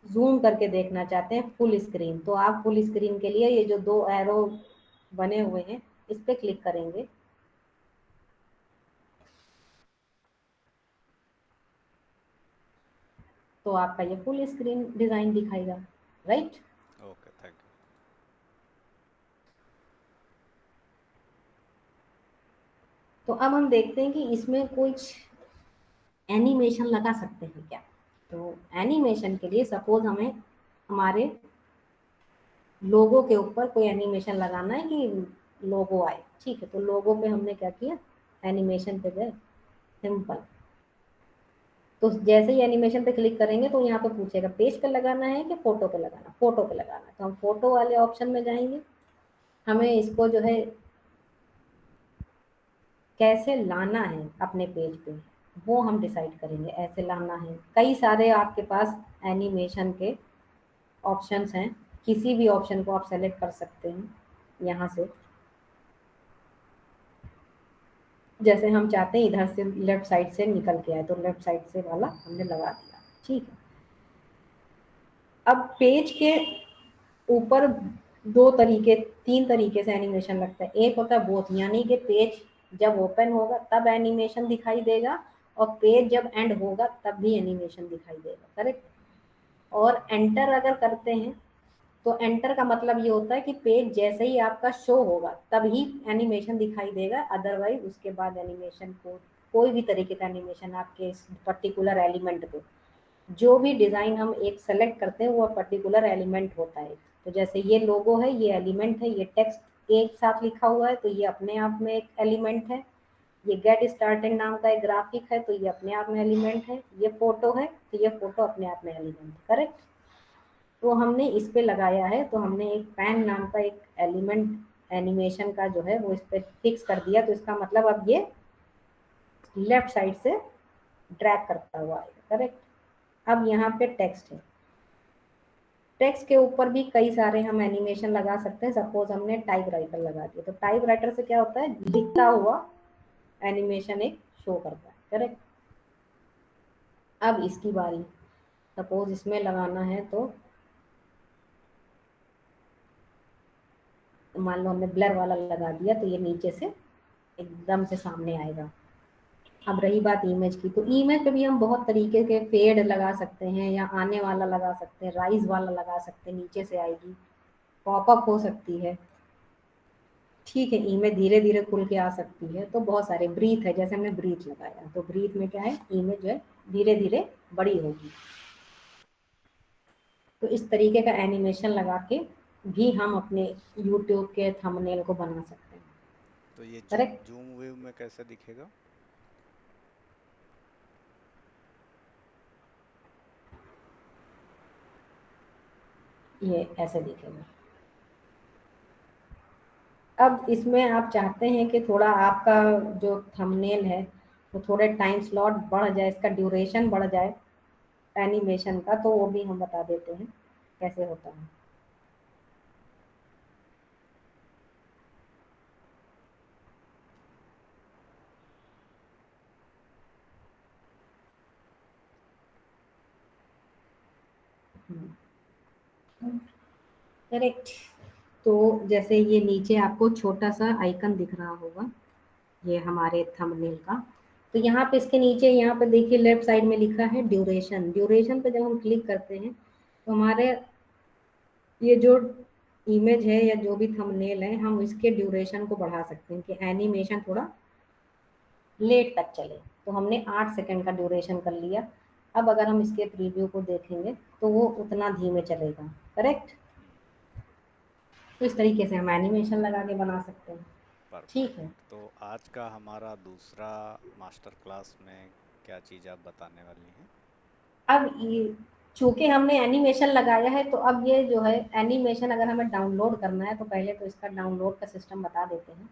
जूम करके देखना चाहते हैं फुल स्क्रीन, तो आप फुल स्क्रीन के लिए ये जो दो एरो बने हुए हैं, इस पे क्लिक करेंगे। तो आपका ये फुल स्क्रीन डिजाइन दिखाएगा, राइट। Okay, thank you. तो अब हम देखते हैं कि इसमें कुछ एनिमेशन लगा सकते हैं क्या। तो एनिमेशन के लिए सपोज हमें हमारे लोगो के ऊपर कोई एनिमेशन लगाना है कि लोगो आए, ठीक है। तो लोगो पे हमने क्या किया, एनिमेशन पे गए, सिंपल। तो जैसे ही एनिमेशन पे क्लिक करेंगे तो यहाँ पे पूछेगा पेज पे लगाना है कि फोटो पे लगाना, फोटो पे लगाना है। तो हम फोटो वाले ऑप्शन में जाएंगे। हमें इसको जो है कैसे लाना है अपने पेज पे, वो हम डिसाइड करेंगे। ऐसे लाना है, कई सारे आपके पास एनिमेशन के ऑप्शंस हैं, किसी भी ऑप्शन को आप सेलेक्ट कर सकते हैं यहाँ से। जैसे हम चाहते हैं इधर से लेफ्ट साइड से निकल के आए, तो लेफ्ट साइड से वाला हमने लगा दिया, ठीक है। अब पेज के ऊपर दो तरीके, तीन तरीके से एनिमेशन लगता है। एक होता है बोथ, यानी कि पेज जब ओपन होगा तब एनिमेशन दिखाई देगा, और पेज जब एंड होगा तब भी एनिमेशन दिखाई देगा, करेक्ट। और एंटर अगर करते हैं तो एंटर का मतलब ये होता है कि पेज जैसे ही आपका शो होगा तभी एनिमेशन दिखाई देगा, अदरवाइज उसके बाद एनिमेशन को, कोई भी तरीके का एनिमेशन आपके इस पर्टिकुलर एलिमेंट पे, जो भी डिजाइन हम एक सेलेक्ट करते हैं वो पर्टिकुलर एलिमेंट होता है। तो जैसे ये लोगो है, ये एलिमेंट है, ये टेक्स्ट एक साथ लिखा हुआ है तो ये अपने आप में एक एलिमेंट है। ये गेट स्टार्टेड नाम का एक ग्राफिक है तो ये अपने आप में एलिमेंट है। ये फोटो है तो ये फोटो अपने आप में एलिमेंट है, करेक्ट। तो हमने इस पे लगाया है, तो हमने एक पैन नाम का एक एलिमेंट एनिमेशन का जो है वो इस पे फिक्स कर दिया। तो इसका मतलब अब ये लेफ्ट साइड से ड्रैग करता हुआ आएगा, करेक्ट। अब यहाँ पे टेक्स्ट है, टेक्स्ट के ऊपर भी कई सारे हम एनिमेशन लगा सकते हैं। सपोज हमने टाइप राइटर लगा दिया, तो टाइप राइटर से क्या होता है, लिखता हुआ एनिमेशन एक शो करता है, करेक्ट। अब इसकी बारी, सपोज इसमें लगाना है तो मान लो हमने ब्लर वाला लगा दिया, तो ये नीचे से एकदम से सामने आएगा। अब रही बात इमेज की, तो इमेज पे भी हम बहुत तरीके के फेड लगा सकते हैं, या आने वाला लगा सकते हैं, राइज वाला लगा सकते हैं, नीचे से आएगी, पॉपअप हो सकती है, ठीक है। इमेज धीरे धीरे खुल के आ सकती है। तो बहुत सारे ब्रीथ है, जैसे हमने ब्रीथ लगाया तो ब्रीथ में क्या है, इमेज जो है धीरे धीरे बड़ी होगी। तो इस तरीके का एनिमेशन लगा के भी हम अपने यूट्यूब के थंबनेल को बना सकते हैं, तो ये करेक्ट। जूम व्यू में कैसे दिखेगा? ये ऐसे दिखेगा। अब इसमें आप चाहते हैं कि थोड़ा आपका जो थंबनेल है वो थोड़े टाइम स्लॉट बढ़ जाए, इसका ड्यूरेशन बढ़ जाए एनिमेशन का, तो वो भी हम बता देते हैं कैसे होता है। करेक्ट। तो जैसे ये नीचे आपको छोटा सा आइकन दिख रहा होगा, ये हमारे थंबनेल का। तो यहाँ पे इसके नीचे, यहाँ पे देखिए लेफ्ट साइड में लिखा है ड्यूरेशन। ड्यूरेशन पे जब हम क्लिक करते हैं तो हमारे ये जो इमेज है या जो भी थंबनेल है, हम इसके ड्यूरेशन को बढ़ा सकते हैं कि एनिमेशन थोड़ा लेट तक चले। तो हमने 8 सेकंड का ड्यूरेशन कर लिया। अब अगर हम इसके प्रीव्यू को देखेंगे तो वो उतना धीमे चलेगा, करेक्ट। तो इस तरीके से हम एनिमेशन लगा के बना सकते हैं, ठीक है। परफेक्ट। तो आज का हमारा दूसरा मास्टर क्लास में क्या चीज़ आप बताने वाली हैं? अब ये चूंकि हमने एनिमेशन लगाया है, तो अब ये जो है एनिमेशन अगर हमें डाउनलोड करना है तो पहले तो इसका डाउनलोड का सिस्टम बता देते हैं।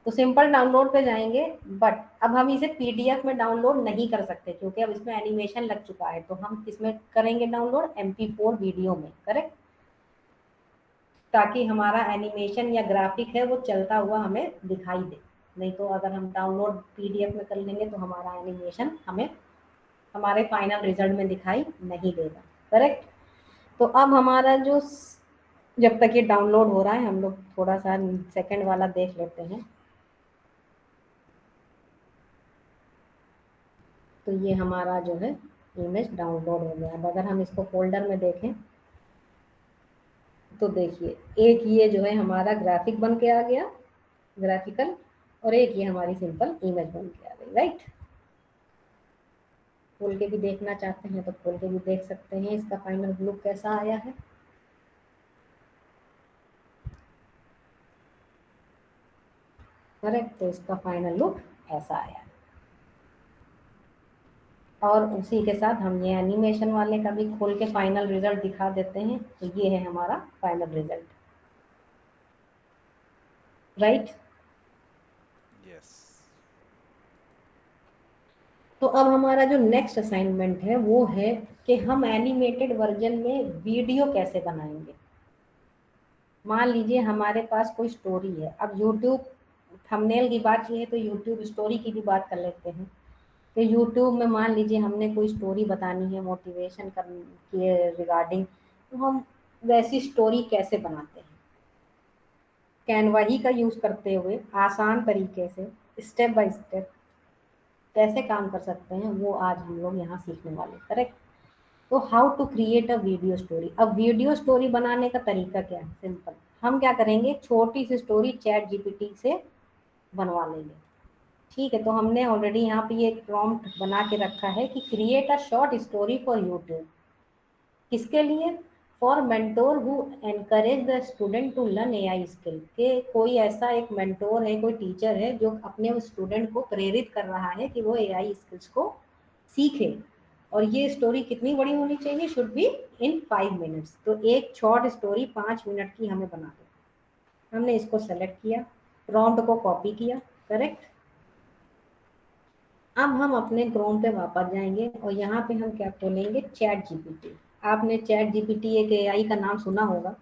तो सिंपल डाउनलोड पे जाएंगे, बट अब हम इसे पीडीएफ में डाउनलोड नहीं कर सकते क्योंकि अब इसमें एनिमेशन लग चुका है। तो हम इसमें करेंगे डाउनलोड MP4 वीडियो में, करेक्ट, ताकि हमारा एनिमेशन या ग्राफिक है वो चलता हुआ हमें दिखाई दे। नहीं तो अगर हम डाउनलोड पीडीएफ में कर लेंगे तो हमारा एनिमेशन हमें हमारे फाइनल रिजल्ट में दिखाई नहीं देगा, करेक्ट। तो अब हमारा जो जब तक ये डाउनलोड हो रहा है, हम लोग थोड़ा सा सेकंड वाला देख लेते हैं। तो ये हमारा जो है इमेज डाउनलोड हो गया। अब अगर हम इसको फोल्डर में देखें तो देखिए, एक ये जो है हमारा ग्राफिक बन के आ गया, ग्राफिकल, और एक ये हमारी सिंपल इमेज बन के आ गई, राइट। खोल के भी देखना चाहते हैं तो खोल के भी देख सकते हैं इसका फाइनल लुक कैसा आया है। करेक्ट, तो इसका फाइनल लुक ऐसा आया। और उसी के साथ हम ये एनिमेशन वाले का भी खोल के फाइनल रिजल्ट दिखा देते हैं। तो ये है हमारा फाइनल रिजल्ट, राइट। यस। तो अब हमारा जो नेक्स्ट असाइनमेंट है वो है कि हम एनिमेटेड वर्जन में वीडियो कैसे बनाएंगे। मान लीजिए हमारे पास कोई स्टोरी है। अब यूट्यूब थंबनेल की बात की है तो यूट्यूब स्टोरी की भी बात कर लेते हैं। तो यूट्यूब में मान लीजिए हमने कोई स्टोरी बतानी है मोटिवेशन के रिगार्डिंग, तो हम वैसी स्टोरी कैसे बनाते हैं, कैनवा ही का यूज करते हुए आसान तरीके से स्टेप बाय स्टेप कैसे काम कर सकते हैं, वो आज हम लोग यहाँ सीखने वाले, करेक्ट। तो how to create a video story. अब वीडियो स्टोरी बनाने का तरीका क्या है, सिंपल। हम क्या करेंगे, छोटी सी स्टोरी चैट जीपीटी से बनवा लेंगे। ठीक है, तो हमने ऑलरेडी यहाँ पे ये प्रॉम्प्ट बना के रखा है कि create a short story for YouTube. किसके लिए, for mentor who encourage the student to learn AI skill. के कोई ऐसा एक मेंटोर है, कोई टीचर है जो अपने स्टूडेंट को प्रेरित कर रहा है कि वो एआई स्किल्स को सीखे। और ये स्टोरी कितनी बड़ी होनी चाहिए, शुड बी इन 5 मिनट्स। तो एक शॉर्ट स्टोरी 5 मिनट की हमें बना दो। हमने इसको सेलेक्ट किया, प्रॉम्प्ट को कॉपी किया, करेक्ट। अब हम अपने क्रोम पे वापस जाएंगे और यहाँ पे हम क्या खोलेंगे, चैट जीपीटी। आपने चैट जीपीटी एक एआई का नाम सुना होगा,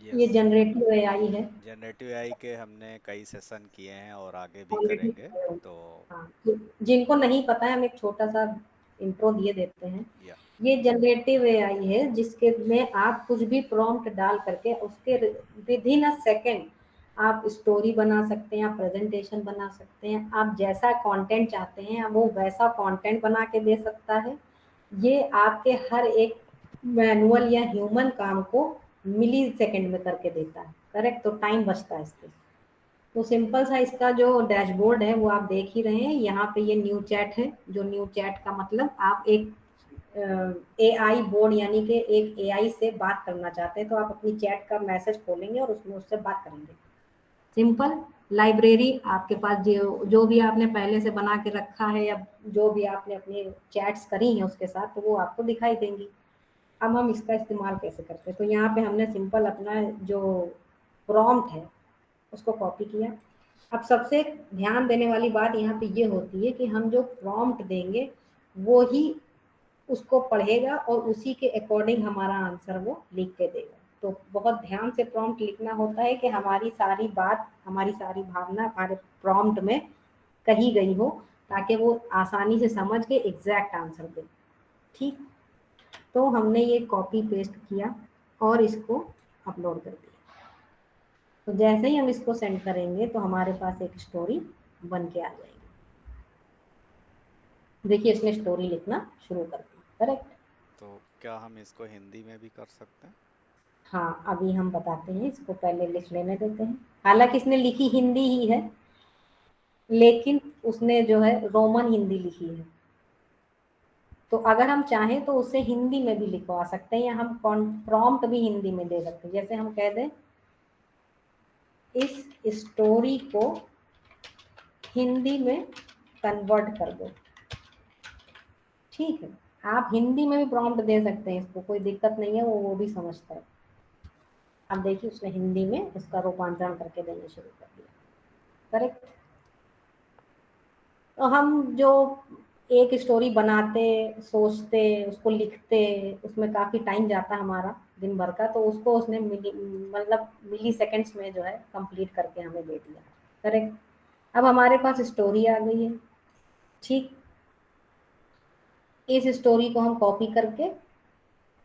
यस। ये जनरेटिव एआई है। जनरेटिव एआई के हमने कई सेशन किए हैं और आगे भी ऑलरेडी, करेंगे। तो हाँ, तो जिनको नहीं पता है हम एक छोटा सा इंट्रो दिए देते हैं। या ये जनरेटिव एआई है जिसके में आप कुछ भी प्रॉम्प्ट डाल करके उसके विद इन अ सेकेंड आप स्टोरी बना सकते हैं, आप प्रेजेंटेशन बना सकते हैं, आप जैसा कंटेंट चाहते हैं वो वैसा कंटेंट बना के दे सकता है। ये आपके हर एक मैनुअल या ह्यूमन काम को मिली सेकेंड में करके देता है, करेक्ट। तो टाइम बचता है इससे। तो सिंपल सा इसका जो डैशबोर्ड है वो आप देख ही रहे हैं। यहाँ पे ये न्यू चैट है, जो न्यू चैट का मतलब आप एक एआई बोर्ड यानी कि एक एआई से बात करना चाहते हैं तो आप अपनी चैट का मैसेज खोलेंगे और उसमें उससे बात करेंगे। सिंपल। लाइब्रेरी आपके पास जो जो भी आपने पहले से बना के रखा है या जो भी आपने अपनी चैट्स करी हैं उसके साथ, तो वो आपको दिखाई देंगी। अब हम इसका इस्तेमाल कैसे करते हैं, तो यहाँ पे हमने सिंपल अपना जो प्रॉम्प्ट है उसको कॉपी किया। अब सबसे ध्यान देने वाली बात यहाँ पे ये होती है कि हम जो प्रॉम्प्ट देंगे वो ही उसको पढ़ेगा और उसी के अकॉर्डिंग हमारा आंसर वो लिख के देगा। तो बहुत ध्यान से प्रॉम्प्ट लिखना होता है कि हमारी सारी बात, हमारी सारी भावना हमारे प्रॉम्प्ट में कही गई हो, ताकि वो आसानी से समझ के एग्जैक्ट आंसर दे। ठीक, तो हमने ये कॉपी पेस्ट किया और इसको अपलोड कर दिया। तो जैसे ही हम इसको सेंड करेंगे तो हमारे पास एक स्टोरी बन के आ जाएगी। देखिए इसने स्टोरी लिखना शुरू कर दी, करेक्ट। तो क्या हम इसको हिंदी में भी कर सकते हैं? हाँ, अभी हम बताते हैं, इसको पहले लिख लेने देते हैं। हालांकि इसने लिखी हिंदी ही है, लेकिन उसने जो है रोमन हिंदी लिखी है। तो अगर हम चाहें तो उसे हिंदी में भी लिखवा सकते हैं या हम प्रॉम्प्ट भी हिंदी में दे सकते हैं। जैसे हम कह दें इस स्टोरी को हिंदी में कन्वर्ट कर दो। ठीक है, आप हिंदी में भी प्रॉम्प्ट दे सकते हैं, इसको कोई दिक्कत नहीं है, वो भी समझता है। अब देखिए उसने हिंदी में उसका रूपांतरण करके देना शुरू कर दिया, करेक्ट। तो हम जो एक स्टोरी बनाते, सोचते, उसको लिखते, उसमें काफ़ी टाइम जाता हमारा दिन भर का, तो उसको उसने मिली सेकेंड्स में जो है कंप्लीट करके हमें दे दिया, करेक्ट। अब हमारे पास स्टोरी आ गई है। ठीक, इस स्टोरी को हम कॉपी करके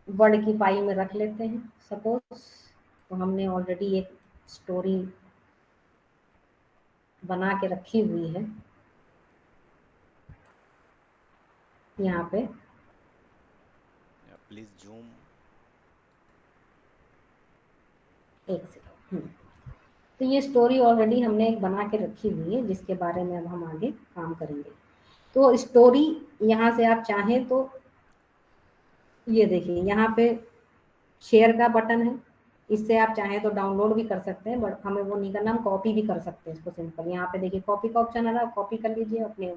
वर्ड की फाइल में रख लेते हैं सपोज। तो हमने ऑलरेडी एक स्टोरी बना के रखी हुई है। यहाँ पे प्लीज जूम। एक सेकंड। तो ये स्टोरी ऑलरेडी हमने एक बना के रखी हुई है, जिसके बारे में अब हम आगे काम करेंगे। तो स्टोरी यहाँ से आप चाहें तो ये देखिए, यहाँ पे शेयर का बटन है, इससे आप चाहें तो डाउनलोड भी कर सकते हैं, बट हमें वो नहीं करना, हम कॉपी भी कर सकते हैं इसको सिंपल। यहाँ पे देखिए कॉपी का ऑप्शन आ रहा है, कॉपी कर लीजिए अपने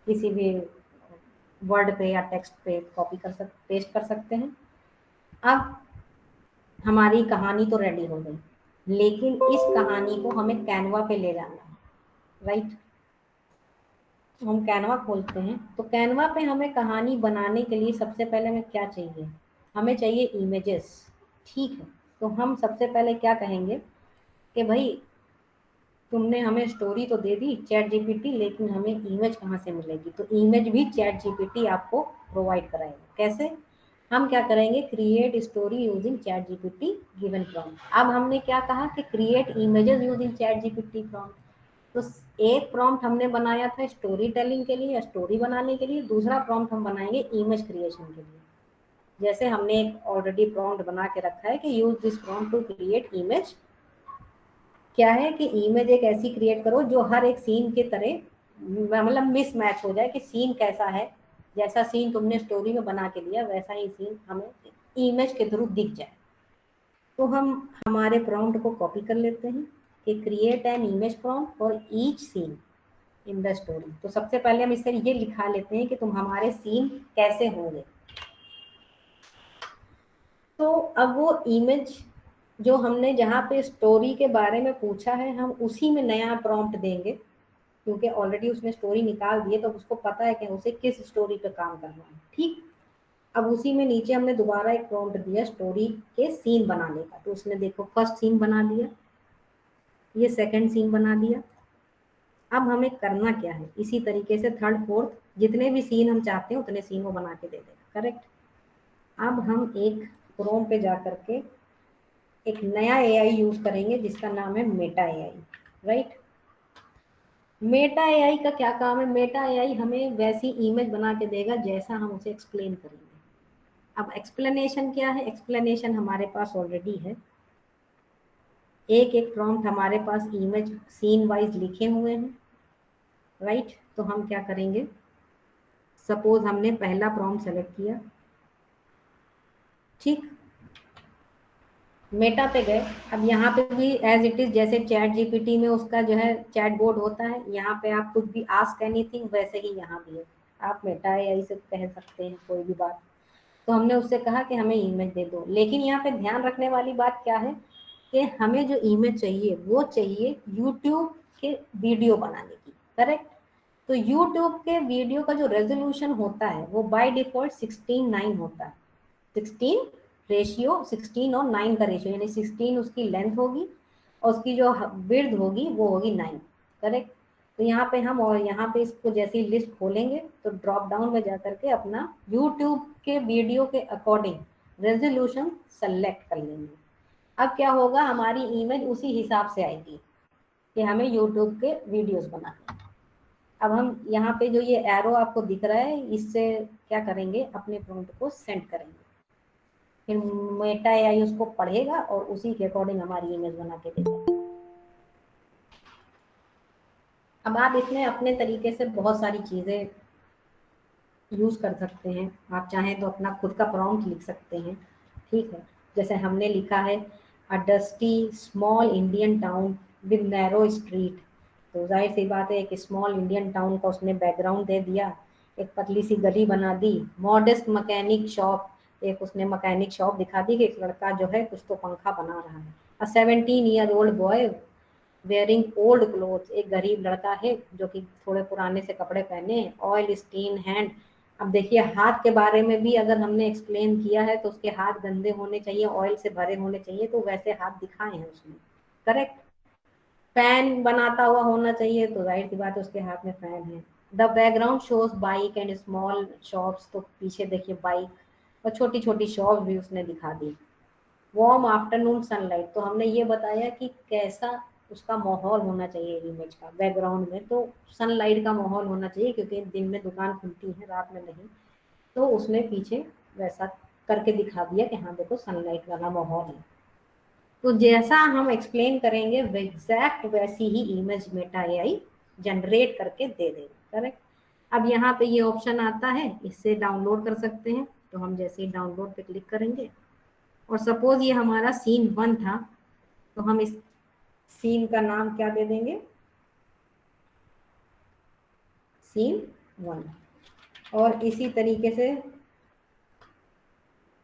किसी भी वर्ड पे या टेक्स्ट पे कॉपी कर सकते, पेस्ट कर सकते हैं। अब हमारी कहानी तो रेडी हो गई, लेकिन इस कहानी को हमें कैनवा पे ले जाना है, राइट। हम कैनवा खोलते हैं, तो कैनवा पे हमें कहानी बनाने के लिए सबसे पहले हमें क्या चाहिए, हमें चाहिए इमेजेस। ठीक है, तो हम सबसे पहले क्या कहेंगे कि भाई तुमने हमें स्टोरी तो दे दी चैट जीपीटी, लेकिन हमें इमेज कहाँ से मिलेगी। तो इमेज भी चैट जीपीटी आपको प्रोवाइड कराएगा। कैसे? हम क्या करेंगे, create story using chat GPT given prompt. अब हमने क्या कहा कि create images using chat GPT prompt. तो एक प्रॉम्प्ट हमने बनाया था स्टोरी टेलिंग के लिए या स्टोरी बनाने के लिए, दूसरा प्रॉम्प्ट हम बनाएंगे इमेज क्रिएशन के लिए। जैसे हमने एक ऑलरेडी प्रॉम्प्ट बना के रखा है कि use this prompt to create image. क्या है कि इमेज एक ऐसी क्रिएट करो जो हर एक सीन के तरह मतलब मिस मैच हो जाए, कि सीन कैसा है, जैसा सीन तुमने स्टोरी में बना के दिया वैसा ही सीन हमें इमेज के थ्रू दिख जाए। तो हम हमारे प्रॉम्प्ट को कॉपी कर लेते हैं कि create an image prompt for each seen in the story. तो सबसे पहले हम इससे ये लिखा लेते हैं कि तुम हमारे सीन कैसे होंगे। तो अब वो इमेज जो हमने जहाँ पे स्टोरी के बारे में पूछा है, हम उसी में नया प्रॉम्प्ट देंगे, क्योंकि ऑलरेडी उसने स्टोरी निकाल दी है, तो उसको पता है कि उसे किस स्टोरी पे काम करना है। ठीक, अब उसी में नीचे हमने दोबारा एक प्रॉम्प्ट दिया स्टोरी के सीन बनाने का। तो उसने देखो फर्स्ट सीन बना दिया, ये सेकंड सीन बना दिया। अब हमें करना क्या है, इसी तरीके से थर्ड फोर्थ जितने भी सीन हम चाहते हैं उतने सीन वो बना के दे देगा। करेक्ट। अब हम एक क्रोम पे जा करके एक नया एआई यूज करेंगे जिसका नाम है Meta AI, right. Meta AI का क्या काम है, मेटा एआई हमें वैसी इमेज बना के देगा जैसा हम उसे एक्सप्लेन करेंगे। अब एक्सप्लेनेशन क्या है, एक्सप्लेनेशन हमारे पास ऑलरेडी है, एक एक प्रॉम्प्ट हमारे पास इमेज सीन वाइज लिखे हुए हैं, राइट। तो हम क्या करेंगे, सपोज हमने पहला प्रॉम्प्ट सेलेक्ट किया, ठीक, मेटा पे गए। अब यहाँ पे भी एज इट इज जैसे चैट जीपीटी में उसका जो है चैट बोर्ड होता है, यहाँ पे आप कुछ भी आस्क एनीथिंग, वैसे ही यहाँ भी है, आप मेटा एआई से कह सकते हैं कोई भी बात। तो हमने उससे कहा कि हमें इमेज दे दो, लेकिन यहाँ पे ध्यान रखने वाली बात क्या है कि हमें जो इमेज चाहिए वो चाहिए यूट्यूब के वीडियो बनाने की। करेक्ट। तो यूट्यूब के वीडियो का जो रेजोल्यूशन होता है वो बाय डिफॉल्ट 16:9 होता है। 16 रेशियो, 16 और 9 का रेशियो, यानी 16 उसकी लेंथ होगी और उसकी जो विड्थ होगी वो होगी 9। करेक्ट। तो यहाँ पे हम, और यहाँ पे इसको जैसे ही लिस्ट खोलेंगे तो ड्रॉप डाउन में जाकर के अपना यूट्यूब के वीडियो के अकॉर्डिंग रेजोल्यूशन सेलेक्ट कर लेंगे। अब क्या होगा, हमारी इमेज उसी हिसाब से आएगी कि हमें यूट्यूब के वीडियोस बनाने हैं। अब हम यहाँ पे जो ये एरो आपको दिख रहा है, इससे क्या करेंगे, अपने प्रॉम्प्ट को सेंड करेंगे, फिर मेटा एआई उसको पढ़ेगा और उसी के अकॉर्डिंग हमारी इमेज बना के देगा। अब आप इसमें अपने तरीके से बहुत सारी चीज़ें यूज़ कर सकते हैं। आप चाहें तो अपना खुद का प्रॉम्प्ट लिख सकते हैं, ठीक है। जैसे हमने लिखा है a dusty small Indian town with narrow street. तो जाहिर सी बात है एक स्मॉल इंडियन टाउन का उसने बैकग्राउंड दे दिया, एक पतली सी गली बना दी, मॉडेस्ट मैकेनिक शॉप, एक उसने मैकेनिक शॉप दिखा दी कि एक लड़का जो है कुछ तो पंखा बना रहा है। अ 17 year old boy wearing old cloth, एक गरीब लड़का है जो कि थोड़े पुराने से कपड़े पहने, ऑयल स्टेन हैंड। अब देखिए हाथ के बारे में भी अगर हमने एक्सप्लेन किया है तो उसके हाथ गंदे होने चाहिए, ऑयल से भरे होने चाहिए, तो वैसे हाथ दिखाए हैं उसने। करेक्ट। फैन बनाता हुआ होना चाहिए, तो जाहिर सी बात है उसके हाथ में फैन है। The background shows bike and small shops, तो पीछे देखिए बाइक और छोटी छोटी शॉप भी उसने दिखा दी। वार्म आफ्टरनून सनलाइट, तो हमने ये बताया कि कैसा उसका माहौल होना चाहिए इमेज का बैकग्राउंड में, तो सनलाइट का माहौल होना चाहिए, क्योंकि दिन में दुकान खुलती है रात में नहीं। तो उसने पीछे वैसा करके दिखा दिया कि हाँ देखो सनलाइट वाला माहौल है। तो जैसा हम एक्सप्लेन करेंगे एग्जैक्ट वैसी ही इमेज मेटा एआई जनरेट करके दे देगा। करेक्ट। अब यहाँ पे ये ऑप्शन आता है, इससे डाउनलोड कर सकते हैं। तो हम जैसे ही डाउनलोड पे क्लिक करेंगे, और सपोज ये हमारा सीन 1 था, तो हम इस सीन का नाम क्या दे देंगे, सीन 1। और इसी तरीके से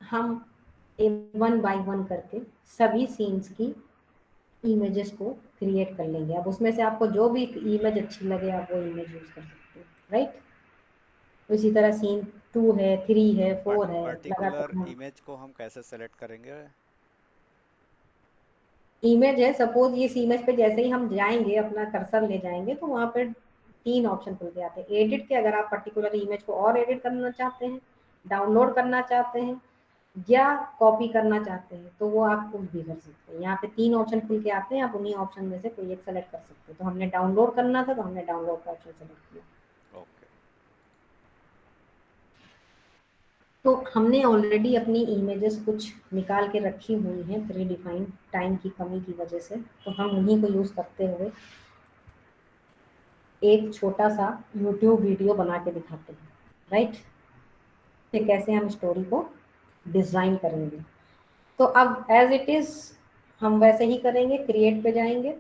हम 1 बाय 1 करके सभी सीन्स की इमेजेस को क्रिएट कर लेंगे। अब उसमें से आपको जो भी इमेज अच्छी लगे आप वो इमेज यूज कर सकते हैं, राइट। तो इसी तरह सीन 2 है, 3 है, 4 है, पर्टिकुलर लगातार हम इमेज को हम कैसे सेलेक्ट करेंगे? इमेज है, सपोज इस इमेज पे जैसे ही हम जाएंगे, अपना कर्सर ले जाएंगे, तो वहां पे 3 ऑप्शन खुल के आते हैं एडिट के। अगर आप पर्टिकुलर इमेज को और एडिट करना चाहते हैं, डाउनलोड करना चाहते हैं, या कॉपी करना चाहते हैं, तो वो आप कुछ भी कर सकते हैं। यहाँ पे 3 ऑप्शन खुल के आते हैं, आप उन्हीं ऑप्शन में से कोई एक सेलेक्ट कर सकते हैं। तो हमने डाउनलोड करना था, तो हमने डाउनलोड का ऑप्शन सेलेक्ट किया। ओके। तो हमने ऑलरेडी अपनी इमेजेस कुछ निकाल के रखी हुई हैं प्री डिफाइंड, टाइम की कमी की वजह से। तो हम उन्हीं को यूज करते हुए एक छोटा सा यूट्यूब वीडियो बना के दिखाते हैं, राइट। कि कैसे हम स्टोरी को डिजाइन करेंगे। तो अब एज इट इज हम वैसे ही करेंगे, क्रिएट पे जाएंगे,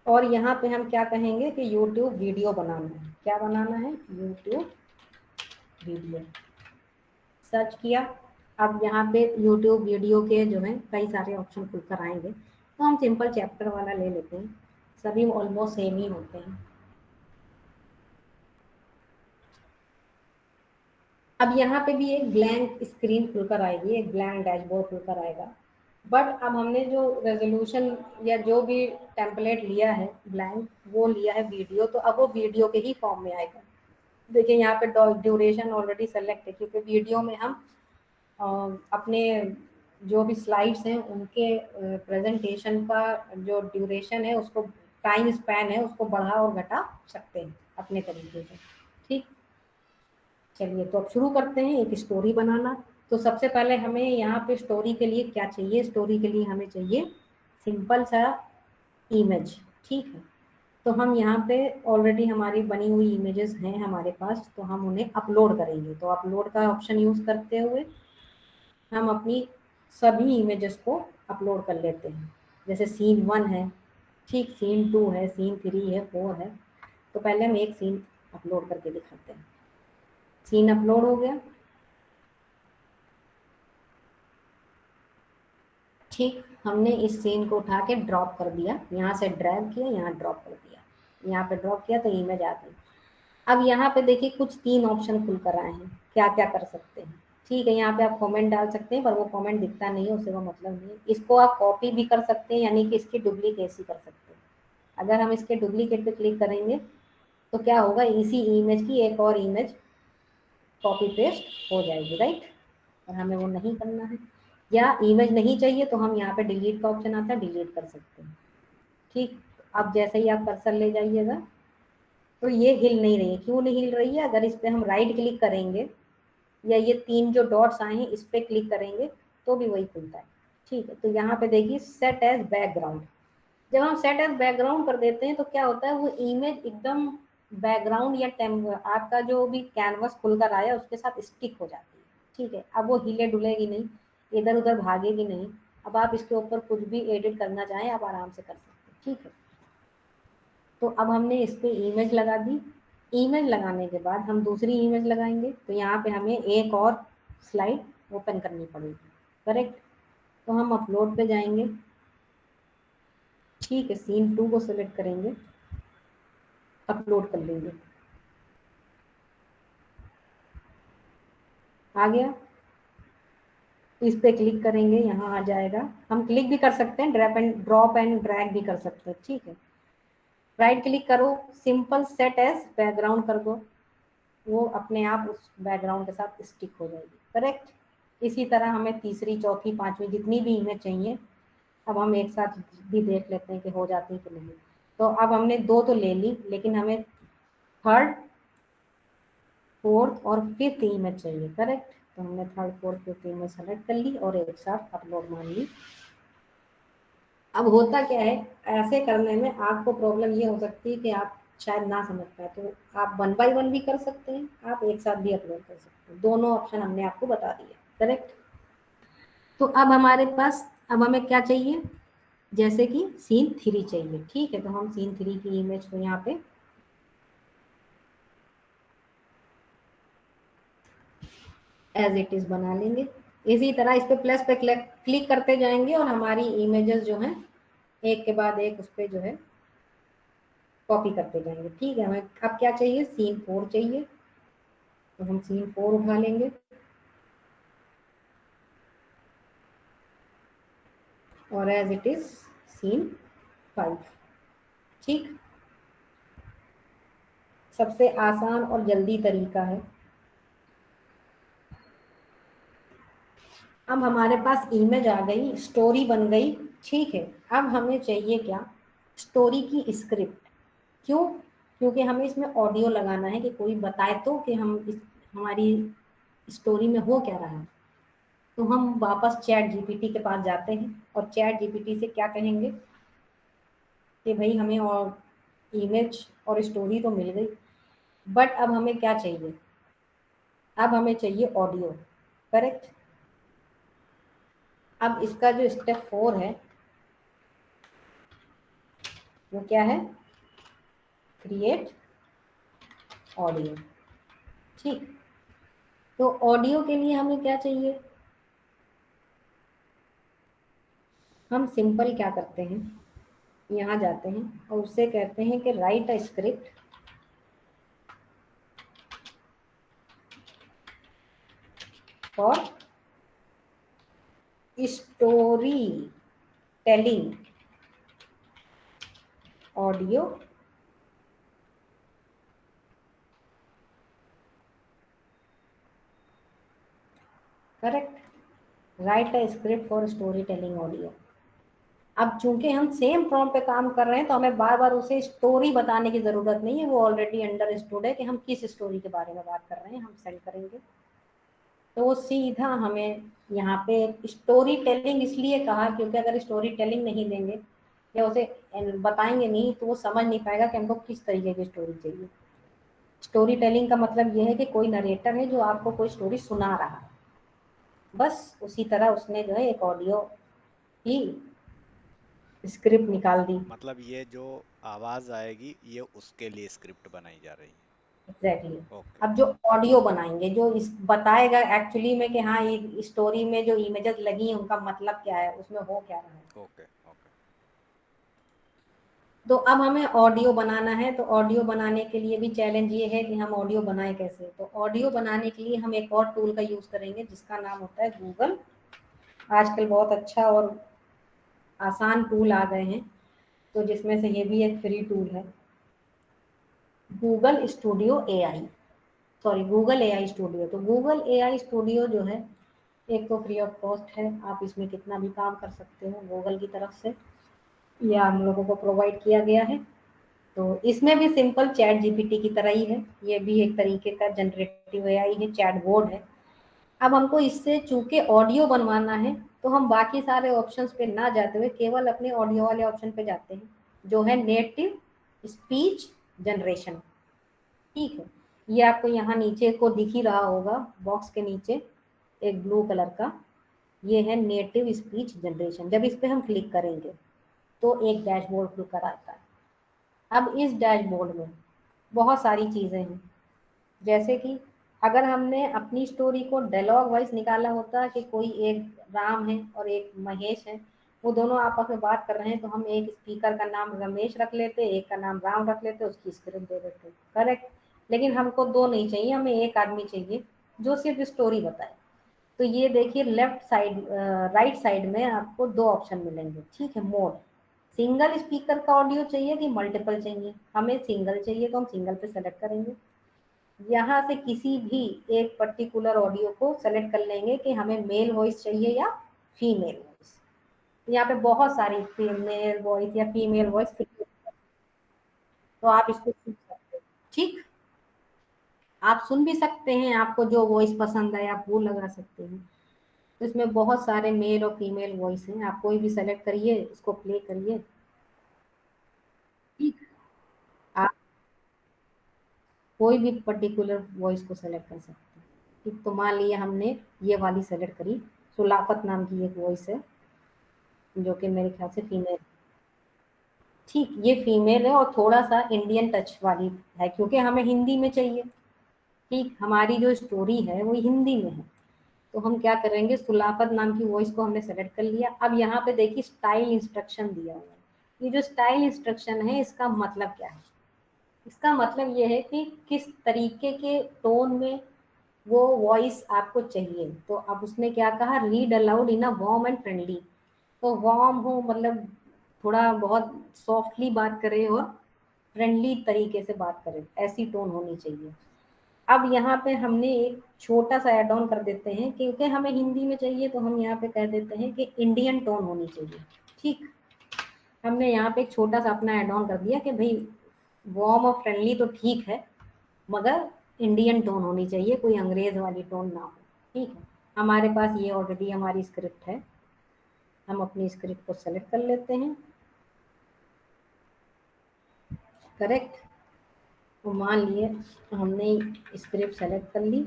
और यहाँ पे हम क्या कहेंगे कि यूट्यूब वीडियो बनाना है। क्या बनाना है, यूट्यूब वीडियो। सर्च किया। अब यहाँ पे यूट्यूब वीडियो के जो है कई सारे ऑप्शन खुलकर आएंगे, तो हम सिंपल चैप्टर वाला ले लेते हैं, सभी ऑलमोस्ट सेम ही होते हैं। अब यहाँ पे भी एक ब्लैंक स्क्रीन खुलकर आएगी, एक ब्लैंक डैशबोर्ड खुलकर आएगा। बट अब हमने जो रेजोल्यूशन या जो भी टेम्पलेट लिया है ब्लैंक, वो लिया है वीडियो, तो अब वो वीडियो के ही फॉर्म में आएगा। देखिए यहाँ पे ड्यूरेशन ऑलरेडी सेलेक्ट है, क्योंकि वीडियो में हम अपने जो भी स्लाइड्स हैं उनके प्रेजेंटेशन का जो ड्यूरेशन है, उसको टाइम स्पैन है, उसको बढ़ा और घटा सकते हैं अपने तरीके से। ठीक। चलिए, तो अब शुरू करते हैं एक स्टोरी बनाना। तो सबसे पहले हमें यहाँ पे स्टोरी के लिए क्या चाहिए, स्टोरी के लिए हमें चाहिए सिंपल सा इमेज। ठीक है। तो हम यहाँ पे ऑलरेडी हमारी बनी हुई इमेजेस हैं हमारे पास, तो हम उन्हें अपलोड करेंगे। तो अपलोड का ऑप्शन यूज करते हुए हम अपनी सभी इमेजेस को अपलोड कर लेते हैं। जैसे सीन 1 है, ठीक, सीन 2 है, सीन 3 है, 4 है। तो पहले हम एक सीन अपलोड करके दिखाते हैं। सीन अपलोड हो गया। ठीक, हमने इस सीन को उठा के ड्रॉप कर दिया, यहाँ से ड्रैग किया, यहाँ ड्रॉप कर दिया, यहाँ पे ड्रॉप किया, तो इमेज आ गई। अब यहाँ पे देखिए कुछ 3 ऑप्शन खुल कर आए हैं, क्या क्या कर सकते हैं। ठीक है, यहाँ पे आप कमेंट डाल सकते हैं, पर वो कमेंट दिखता नहीं है, उससे वो मतलब नहीं है। इसको आप कॉपी भी कर सकते हैं, यानी कि इसकी डुप्लीकेसी कर सकते हैं। अगर हम इसके डुप्लीकेट पे क्लिक करेंगे, तो क्या होगा, इसी इमेज की एक और इमेज कॉपी पेस्ट हो जाएगी, राइट। और हमें वो नहीं करना है, या इमेज नहीं चाहिए, तो हम यहाँ पे डिलीट का ऑप्शन आता है, डिलीट कर सकते हैं। ठीक। अब जैसे ही आप कर्सर ले जाइएगा, तो ये हिल नहीं रही है। क्यों नहीं हिल रही है, अगर इस पे हम राइट क्लिक करेंगे, या ये 3 जो डॉट्स आए हैं इस पे क्लिक करेंगे, तो भी वही खुलता है। ठीक है। तो यहाँ पे देखिए सेट एज बैकग्राउंड। जब हम सेट एज बैकग्राउंड कर देते हैं, तो क्या होता है, वो इमेज एकदम बैकग्राउंड या आपका जो भी कैनवस खुलकर आया उसके साथ स्टिक हो जाती है। ठीक है। अब वो हिले डुलेगी नहीं, इधर उधर भागेगी नहीं। अब आप इसके ऊपर कुछ भी एडिट करना चाहें, आप आराम से कर सकते हैं। ठीक है। तो अब हमने इस पे इमेज लगा दी। इमेज लगाने के बाद हम दूसरी इमेज लगाएंगे, तो यहाँ पे हमें एक और स्लाइड ओपन करनी पड़ेगी, करेक्ट। तो हम अपलोड पे जाएंगे। ठीक है, सीन 2 को सिलेक्ट करेंगे, अपलोड कर लेंगे। आ गया। इस पे क्लिक करेंगे, यहाँ आ जाएगा। हम क्लिक भी कर सकते हैं, ड्रॉप एंड ड्रैग भी कर सकते हैं। ठीक है। राइट क्लिक करो, सिंपल सेट एज बैकग्राउंड कर दो, वो अपने आप उस बैकग्राउंड के साथ स्टिक हो जाएगी, करेक्ट। इसी तरह हमें तीसरी, चौथी, पांचवी जितनी भी इमेज चाहिए, अब हम एक साथ भी देख लेते हैं कि हो जाती है कि नहीं। तो अब हमने 2 तो ले ली, लेकिन हमें थर्ड फोर्थ और फिफ्थ इमेज चाहिए, करेक्ट। तो हमने third fourth fifth image select कर ली और एक साथ अपलोड मान ली। अब होता क्या है, ऐसे करने में आपको प्रॉब्लम ये हो सकती है कि आप शायद ना समझ पाए, तो आप 1 बाय 1 भी कर सकते हैं, आप एक साथ भी अपलोड कर सकते हैं, दोनों ऑप्शन हमने आपको बता दिए, करेक्ट। तो अब हमारे पास, अब हमें क्या चाहिए, जैसे कि सीन 3 चाहिए, ठीक है। तो हम सीन 3 की इमेज को यहाँ पे एज इट इज बना लेंगे। इसी तरह इस पे प्लस पे क्लिक करते जाएंगे और हमारी इमेजेस जो हैं एक के बाद एक उस पर जो है कॉपी करते जाएंगे, ठीक है। हमें अब क्या चाहिए, सीन 4 चाहिए, तो हम सीन 4 उठा लेंगे और एज इट इज सीन 5, ठीक। सबसे आसान और जल्दी तरीका है। अब हमारे पास इमेज आ गई, स्टोरी बन गई, ठीक है। अब हमें चाहिए क्या, स्टोरी की स्क्रिप्ट। क्यों, क्योंकि हमें इसमें ऑडियो लगाना है कि कोई बताए तो कि हमारी स्टोरी में हो क्या रहा है। तो हम वापस चैट जीपीटी के पास जाते हैं और चैट जीपीटी से क्या कहेंगे कि भाई हमें और इमेज और स्टोरी तो मिल गई, बट अब हमें क्या चाहिए, अब हमें चाहिए ऑडियो, करेक्ट। अब इसका जो स्टेप 4 है वो क्या है, क्रिएट ऑडियो, ठीक। तो ऑडियो के लिए हमें क्या चाहिए, हम सिंपल क्या करते हैं, यहाँ जाते हैं और उससे कहते हैं कि right a script for story telling audio, correct. Right a script for story telling audio. अब चूंकि हम सेम प्रॉम्प्ट पे काम कर रहे हैं तो हमें बार बार उसे स्टोरी बताने की जरूरत नहीं है, वो ऑलरेडी अंडरस्टूड है कि हम किस स्टोरी के बारे में बात कर रहे हैं। हम सेंड करेंगे तो वो सीधा हमें यहाँ पे स्टोरी टेलिंग इसलिए कहा क्योंकि अगर स्टोरी टेलिंग नहीं देंगे या उसे बताएंगे नहीं तो वो समझ नहीं पाएगा कि हमको किस तरीके की स्टोरी चाहिए। स्टोरी टेलिंग का मतलब ये है कि कोई नरेटर है जो आपको कोई स्टोरी सुना रहा है, बस उसी तरह उसने जो है एक ऑडियो की स्क्रिप्ट निकाल दी। मतलब ये जो आवाज आएगी ये उसके लिए स्क्रिप्ट बनाई जा रही है। Exactly exactly. ओके। अब जो ऑडियो बनाएंगे जो इस बताएगा एक्चुअली में कि हाँ ये स्टोरी में जो इमेजेस लगी हैं उनका मतलब क्या है, उसमें हो क्या रहा है। ओके। ओके। तो अब हमें ऑडियो बनाना है, तो ऑडियो बनाने के लिए भी चैलेंज ये है कि हम ऑडियो बनाए कैसे। तो ऑडियो बनाने के लिए हम एक और टूल का यूज करेंगे जिसका नाम होता है गूगल। आजकल बहुत अच्छा और आसान टूल आ गए हैं, तो जिसमें से ये भी एक फ्री टूल है, Google studio AI, sorry Google AI studio. तो गूगल एआई स्टूडियो जो है एक तो फ्री ऑफ कॉस्ट है, आप इसमें कितना भी काम कर सकते हो गूगल की तरफ से, या हम लोगों को प्रोवाइड किया गया है। तो इसमें भी सिंपल चैट जीपीटी की तरह ही है, ये भी एक तरीके का जनरेटिव एआई है, चैट बोर्ड है। अब हमको इससे चूंकि ऑडियो बनवाना है तो हम बाकी सारे ऑप्शंस पे ना जाते हुए केवल अपने ऑडियो वाले ऑप्शन पे जाते हैं जो है नेटिव स्पीच जनरेशन, ठीक है। ये आपको यहाँ नीचे को दिख ही रहा होगा बॉक्स के नीचे एक ब्लू कलर का, ये है नेटिव स्पीच जनरेशन। जब इस पे हम क्लिक करेंगे तो एक डैशबोर्ड खुल कर आता है। अब इस डैशबोर्ड में बहुत सारी चीजें हैं, जैसे कि अगर हमने अपनी स्टोरी को डायलॉग वाइज निकाला होता कि कोई एक राम है और एक महेश है, वो दोनों आपस में बात कर रहे हैं, तो हम एक स्पीकर का नाम रमेश रख लेते, एक का नाम राम रख लेते, उसकी स्क्रिप्ट दे देते, करेक्ट। लेकिन हमको दो नहीं चाहिए, हमें एक आदमी चाहिए जो सिर्फ स्टोरी बताए। तो ये देखिए लेफ्ट साइड राइट साइड में आपको दो ऑप्शन मिलेंगे, ठीक है। मोड, सिंगल स्पीकर का ऑडियो चाहिए कि मल्टीपल चाहिए, हमें सिंगल चाहिए तो हम सिंगल पे सेलेक्ट करेंगे। यहाँ से किसी भी एक पर्टिकुलर ऑडियो को सेलेक्ट कर लेंगे कि हमें मेल वॉइस चाहिए या फीमेल वॉइस। यहाँ पे बहुत सारी फीमेल वॉइस या फीमेल वॉइस, तो आप इसको चूज सकते हो, ठीक। आप सुन भी सकते हैं, आपको जो वॉइस पसंद है आप वो लगा सकते हैं। तो इसमें बहुत सारे मेल और फीमेल वॉइस हैं, आप कोई भी सेलेक्ट करिए, इसको प्ले करिए। ठीक। आप कोई भी पर्टिकुलर वॉइस को सेलेक्ट कर सकते हैं। ठीक, तो मान लिया हमने ये वाली सेलेक्ट करी, सुलाफत नाम की एक वॉइस है जो कि मेरे ख्याल से फीमेल। ठीक, ये फीमेल है और थोड़ा सा इंडियन टच वाली है, क्योंकि हमें हिंदी में चाहिए। ठीक, हमारी जो स्टोरी है वो हिंदी में है। तो हम क्या करेंगे, सुलाफत नाम की वॉइस को हमने सेलेक्ट कर लिया। अब यहाँ पे देखिए स्टाइल इंस्ट्रक्शन दिया हुआ है। ये जो स्टाइल इंस्ट्रक्शन है इसका मतलब क्या है? इसका मतलब ये है कि किस तरीके के टोन में वो वॉइस आपको चाहिए। तो अब उसने क्या कहा, read allowed in a warm and friendly. तो वार्म हो मतलब थोड़ा बहुत सॉफ्टली बात करे और फ्रेंडली तरीके से बात करे, ऐसी टोन होनी चाहिए। अब यहाँ पे हमने एक छोटा सा ऐड ऑन कर देते हैं, क्योंकि हमें हिंदी में चाहिए तो हम यहाँ पे कह देते हैं कि इंडियन टोन होनी चाहिए। ठीक, हमने यहाँ पे एक छोटा सा अपना ऐड ऑन कर दिया कि भाई वार्म और फ्रेंडली तो ठीक है, मगर इंडियन टोन होनी चाहिए, कोई अंग्रेज वाली टोन ना हो। ठीक है, हमारे पास ये ऑलरेडी हमारी स्क्रिप्ट है। हम अपनी स्क्रिप्ट को सेलेक्ट कर लेते हैं। करेक्ट। तो मान लिए हमने स्क्रिप्ट सेलेक्ट कर ली,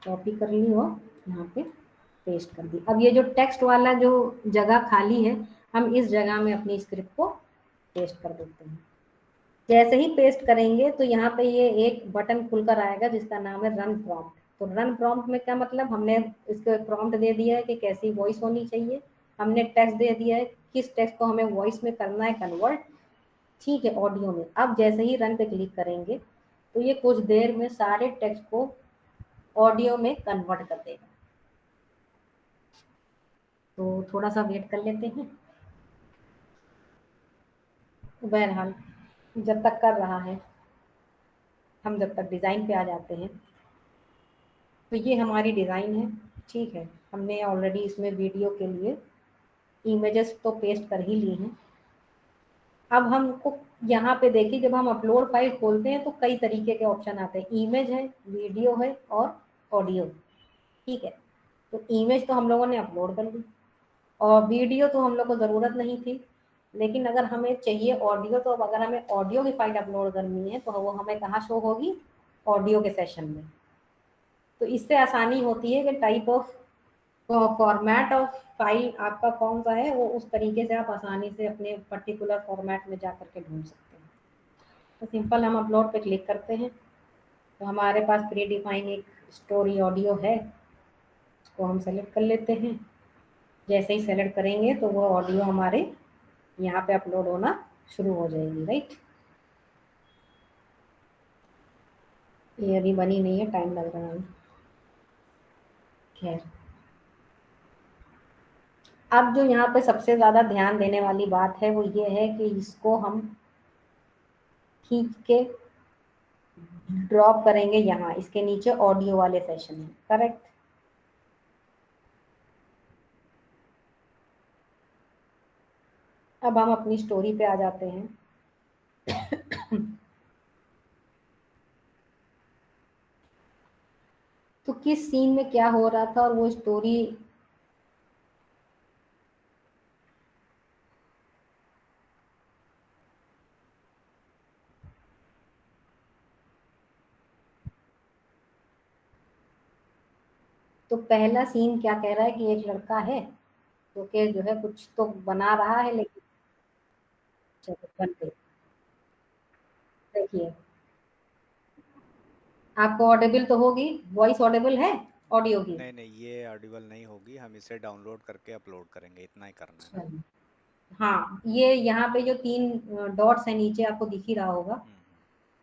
कॉपी कर ली और यहाँ पे पेस्ट कर दी। अब ये जो टेक्स्ट वाला जो जगह खाली है, हम इस जगह में अपनी स्क्रिप्ट को पेस्ट कर देते हैं। जैसे ही पेस्ट करेंगे तो यहाँ पे ये एक बटन खुलकर आएगा जिसका नाम है रन प्रॉम्प्ट। तो रन प्रॉम्प्ट में क्या मतलब, हमने इसको प्रॉम्प्ट दे दिया है कि कैसी वॉइस होनी चाहिए, हमने टेक्स्ट दे दिया है किस टेक्स्ट को हमें वॉइस में करना है कन्वर्ट। ठीक है, ऑडियो में। अब जैसे ही रन पे क्लिक करेंगे तो ये कुछ देर में सारे टेक्स्ट को ऑडियो में कन्वर्ट कर देगा। तो थोड़ा सा वेट कर लेते हैं। बहरहाल जब तक कर रहा है, हम जब तक डिज़ाइन पे आ जाते हैं। तो ये हमारी डिज़ाइन है। ठीक है, हमने ऑलरेडी इसमें वीडियो के लिए इमेजेस तो पेस्ट कर ही ली हैं। अब हमको यहाँ पे देखिए, जब हम अपलोड फाइल खोलते हैं तो कई तरीके के ऑप्शन आते हैं, इमेज है, वीडियो है और ऑडियो। ठीक है, तो इमेज तो हम लोगों ने अपलोड कर ली और वीडियो तो हम लोग को ज़रूरत नहीं थी। लेकिन अगर हमें चाहिए ऑडियो, तो अब अगर हमें ऑडियो की फाइल अपलोड करनी है तो वो हमें कहाँ शो होगी, ऑडियो के सेशन में। तो इससे आसानी होती है कि type of format of file आपका कौन सा है, वो उस तरीके से आप आसानी से अपने पर्टिकुलर फॉर्मेट में जा करके ढूंढ सकते हैं। तो सिंपल हम अपलोड पे क्लिक करते हैं तो हमारे पास प्री डिफाइन एक स्टोरी ऑडियो है, उसको हम सेलेक्ट कर लेते हैं। जैसे ही सेलेक्ट करेंगे तो वो ऑडियो हमारे यहाँ पे अपलोड होना शुरू हो जाएगी। राइट, ये अभी बनी नहीं है, टाइम लग रहा है। खैर, अब जो यहाँ पे सबसे ज़्यादा ध्यान देने वाली बात है वो ये है कि इसको हम खींच के ड्रॉप करेंगे यहाँ, इसके नीचे ऑडियो वाले सेशन में। करेक्ट। अब हम अपनी स्टोरी पे आ जाते हैं। तो किस सीन में क्या हो रहा था और वो स्टोरी तो पहला सीन क्या कह रहा है कि एक लड़का है जो कि जो है कुछ तो बना रहा है, लेकिन चलो बन गई। देखिए, आपको ऑडिबल तो होगी, वॉइस ऑडिबल है ऑडियो की। नहीं नहीं, ये ऑडिबल नहीं होगी, हम इसे डाउनलोड करके अपलोड करेंगे, इतना ही करना है ना। चलिए, हाँ, ये यहाँ पे जो 3 डॉट्स है नीचे आपको दिख ही रहा होगा, हम्म।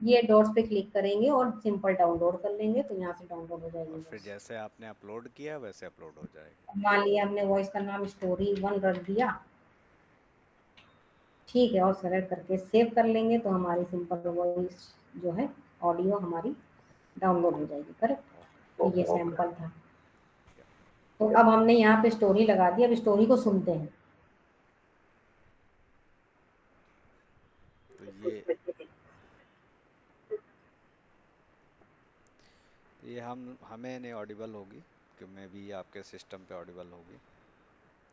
ये डॉट्स पे क्लिक करेंगे और सिंपल डाउनलोड कर लेंगे तो यहाँ से डाउनलोड हो जाएगी और फिर बस। जैसे आपने अपलोड किया वैसे अपलोड हो जाएगी। मान लिया हमने वॉइस का नाम स्टोरी 1 रख दिया। ठीक है, और सेलेक्ट करके सेव कर लेंगे तो हमारी सिंपल वॉइस जो है ऑडियो हमारी डाउनलोड हो जाएगी। करेक्ट, तो ये सैंपल था। तो अब हमने यहाँ पे स्टोरी लगा दी, अब स्टोरी को सुनते हैं। तो ये हम हमें नहीं ऑडिबल होगी, कि मैं भी आपके सिस्टम पे ऑडिबल होगी।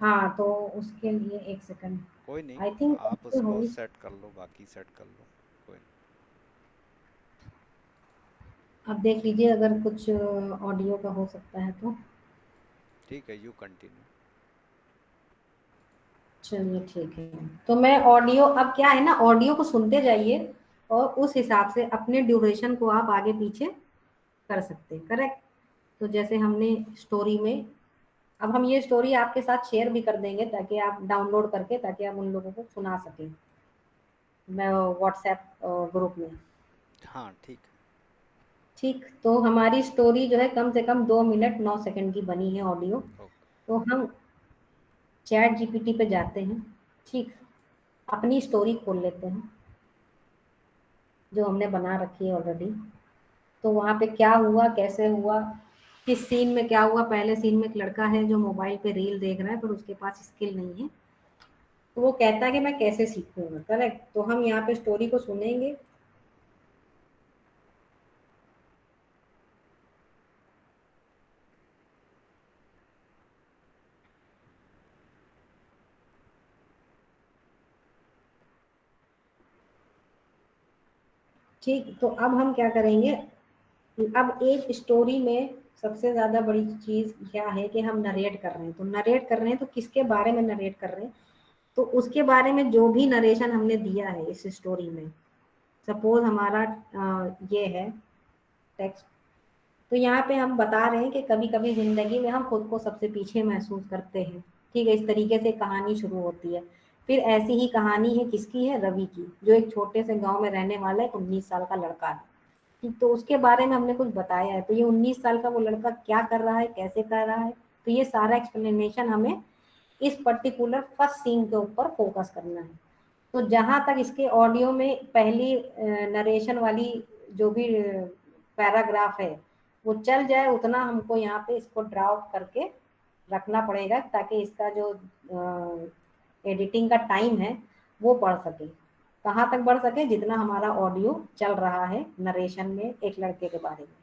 हाँ, तो उसके लिए एक सेकंड। कोई नहीं, आई थिंक आप उसको होगी। सेट कर लो, बाकी सेट कर लो, कोई नहीं। आप देख लीजिए अगर कुछ ऑडियो का हो सकता है तो। ठीक है, यू कंटिन्यू। चलिए ठीक है, तो मैं ऑडियो, अब क्या है ना, ऑडियो को सुनते जाइए और उस हिसाब से अपने ड्यूरेशन को आप आगे पीछे कर सकते हैं, करेक्ट। तो जैसे हमने स्टोरी में, अब हम ये स्टोरी आपके साथ शेयर भी कर देंगे ताकि आप डाउनलोड करके, ताकि आप उन लोगों को सुना सकें, मैं व्हाट्सएप ग्रुप में। हाँ ठीक है। ठीक, तो हमारी स्टोरी जो है कम से कम 2 मिनट 9 सेकंड की बनी है ऑडियो। ओके। तो हम चैट जीपीटी पे जाते हैं, ठीक, अपनी स्टोरी खोल लेते हैं जो हमने बना रखी है ऑलरेडी। तो वहाँ पे क्या हुआ, कैसे हुआ, किस सीन में क्या हुआ। पहले सीन में एक लड़का है जो मोबाइल पे रील देख रहा है पर उसके पास स्किल नहीं है, तो वो कहता है कि मैं कैसे सीखूंगा, करेक्ट। तो हम यहाँ पे स्टोरी को सुनेंगे। ठीक, तो अब हम क्या करेंगे, अब एक स्टोरी में सबसे ज्यादा बड़ी चीज क्या है कि हम नरेट कर रहे हैं। तो नरेट कर रहे हैं तो किसके बारे में नरेट कर रहे हैं, तो उसके बारे में जो भी नरेशन हमने दिया है इस स्टोरी में। सपोज हमारा ये है टेक्स्ट, तो यहाँ पे हम बता रहे हैं कि कभी कभी जिंदगी में हम खुद को सबसे पीछे महसूस करते हैं। ठीक है, इस तरीके से कहानी शुरू होती है। फिर ऐसी ही कहानी है, किसकी है, रवि की, जो एक छोटे से गांव में रहने वाला एक 19 साल का लड़का है। ठीक, तो उसके बारे में हमने कुछ बताया है। तो ये 19 साल का वो लड़का क्या कर रहा है, कैसे कर रहा है, तो ये सारा एक्सप्लेनेशन हमें इस पर्टिकुलर फर्स्ट सीन के ऊपर फोकस करना है। तो जहां तक इसके ऑडियो में पहली नरेशन वाली जो भी पैराग्राफ है वो चल जाए, उतना हमको यहाँ पे इसको ड्रॉप करके रखना पड़ेगा ताकि इसका जो एडिटिंग का टाइम है वो बढ़ सके। कहाँ तक बढ़ सके, जितना हमारा ऑडियो चल रहा है नरेशन में एक लड़के के बारे में।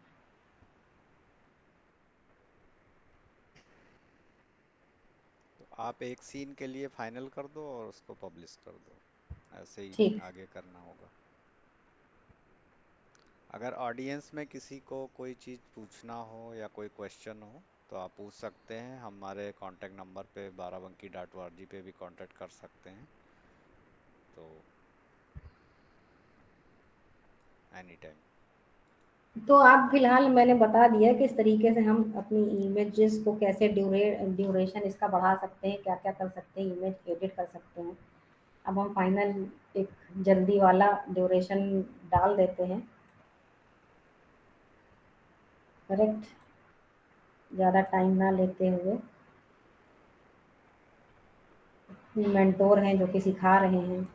तो आप एक सीन के लिए फाइनल कर दो और उसको पब्लिश कर दो, ऐसे ही ठीक। आगे करना होगा। अगर ऑडियंस में किसी को कोई चीज़ पूछना हो या कोई क्वेश्चन हो तो आप पूछ सकते हैं, हमारे कांटेक्ट नंबर पे barabanki.org पे भी कांटेक्ट कर सकते हैं। तो एनी टाइम। तो आप फिलहाल मैंने बता दिया कि इस तरीके से हम अपनी इमेजेस को कैसे ड्यूरेशन इसका बढ़ा सकते हैं, क्या क्या कर सकते हैं, इमेज एडिट कर सकते हैं। अब हम फाइनल एक जल्दी वाला ड्यूरेशन डाल देते हैं, करेक्ट, ज़्यादा टाइम ना लेते हुए। मेंटोर हैं जो कि सिखा रहे हैं।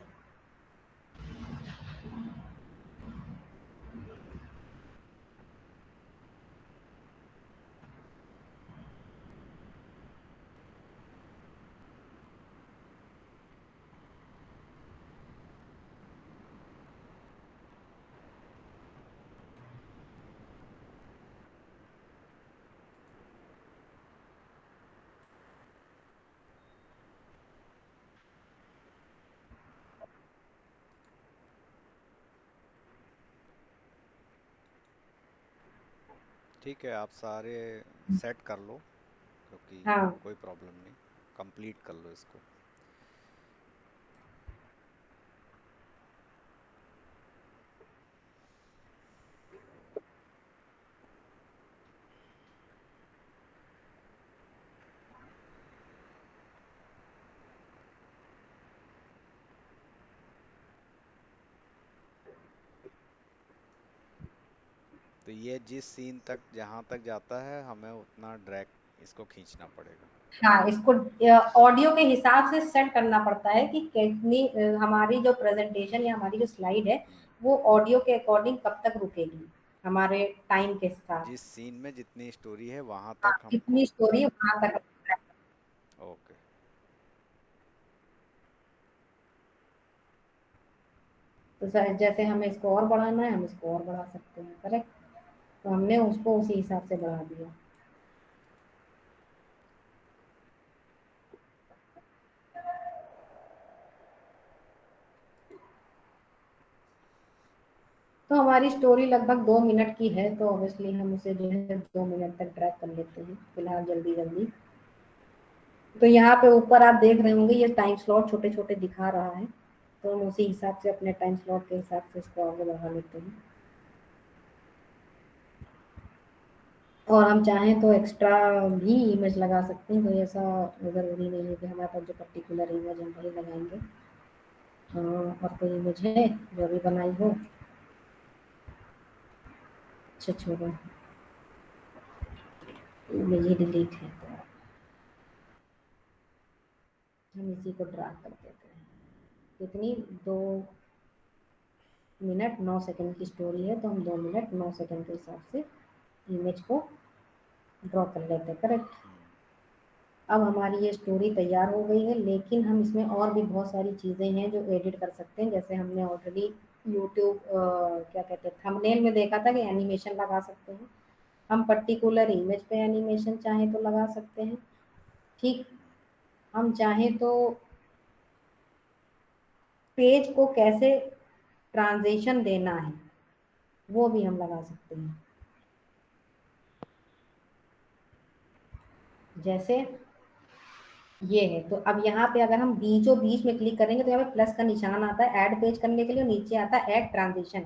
ठीक है, आप सारे सेट कर लो, क्योंकि हाँ, कोई प्रॉब्लम नहीं, कंप्लीट कर लो इसको। तो ये जिस सीन तक जहाँ तक जाता है हमें उतना ड्रैग इसको खींचना पड़ेगा। हाँ, इसको ऑडियो के हिसाब से सेट करना पड़ता है कि कितनी हमारी जो प्रेजेंटेशन या हमारी जो स्लाइड है हम्म, वो ऑडियो के अकॉर्डिंग कब तक रुकेगी, हमारे टाइम के साथ। जिस सीन में जितनी स्टोरी है वहां हाँ, तक हमको। कितनी स्टोरी वहां तक। ओके। तो जैसे हमें इसको और बढ़ाना है हम इसको और बढ़ा सकते हैं, करेक्ट। तो हमने उसको उसी हिसाब से बढ़ा दिया। तो हमारी स्टोरी लगभग 2 मिनट की है, तो ऑब्वियसली हम उसे जो है 2 मिनट तक ड्रैग कर लेते हैं फिलहाल जल्दी जल्दी। तो यहाँ पे ऊपर आप देख रहे होंगे ये टाइम स्लॉट छोटे छोटे दिखा रहा है, तो हम उसी हिसाब से अपने टाइम स्लॉट के हिसाब से इसको आगे बढ़ा लेते हैं। और हम चाहें तो एक्स्ट्रा भी इमेज लगा सकते हैं, कोई ऐसा ज़रूरी नहीं है कि हमारे पास जो पर्टिकुलर इमेज हम वही लगाएंगे। और कोई इमेज है जो अभी बनाई हो? अच्छा छोड़ो, इमेज ही डिलीट है, तो हम इसी को ड्रा कर देते हैं। कितनी, 2 मिनट 9 सेकंड की स्टोरी है, तो हम 2 मिनट 9 सेकंड के हिसाब से इमेज को ड्रॉ कर लेते हैं। करेक्ट। अब हमारी ये स्टोरी तैयार हो गई है, लेकिन हम इसमें और भी बहुत सारी चीज़ें हैं जो एडिट कर सकते हैं। जैसे हमने ऑलरेडी यूट्यूब क्या कहते हैं, थंबनेल में देखा था कि एनिमेशन लगा सकते हैं। हम पर्टिकुलर इमेज पे एनिमेशन चाहें तो लगा सकते हैं। ठीक। हम चाहें तो पेज को कैसे ट्रांजिशन देना है वो भी हम लगा सकते हैं। जैसे ये है, तो अब यहाँ पे अगर हम बीचों बीच में क्लिक करेंगे तो यहाँ पे प्लस का निशान आता है ऐड पेज करने के लिए, नीचे आता है ऐड ट्रांजिशन।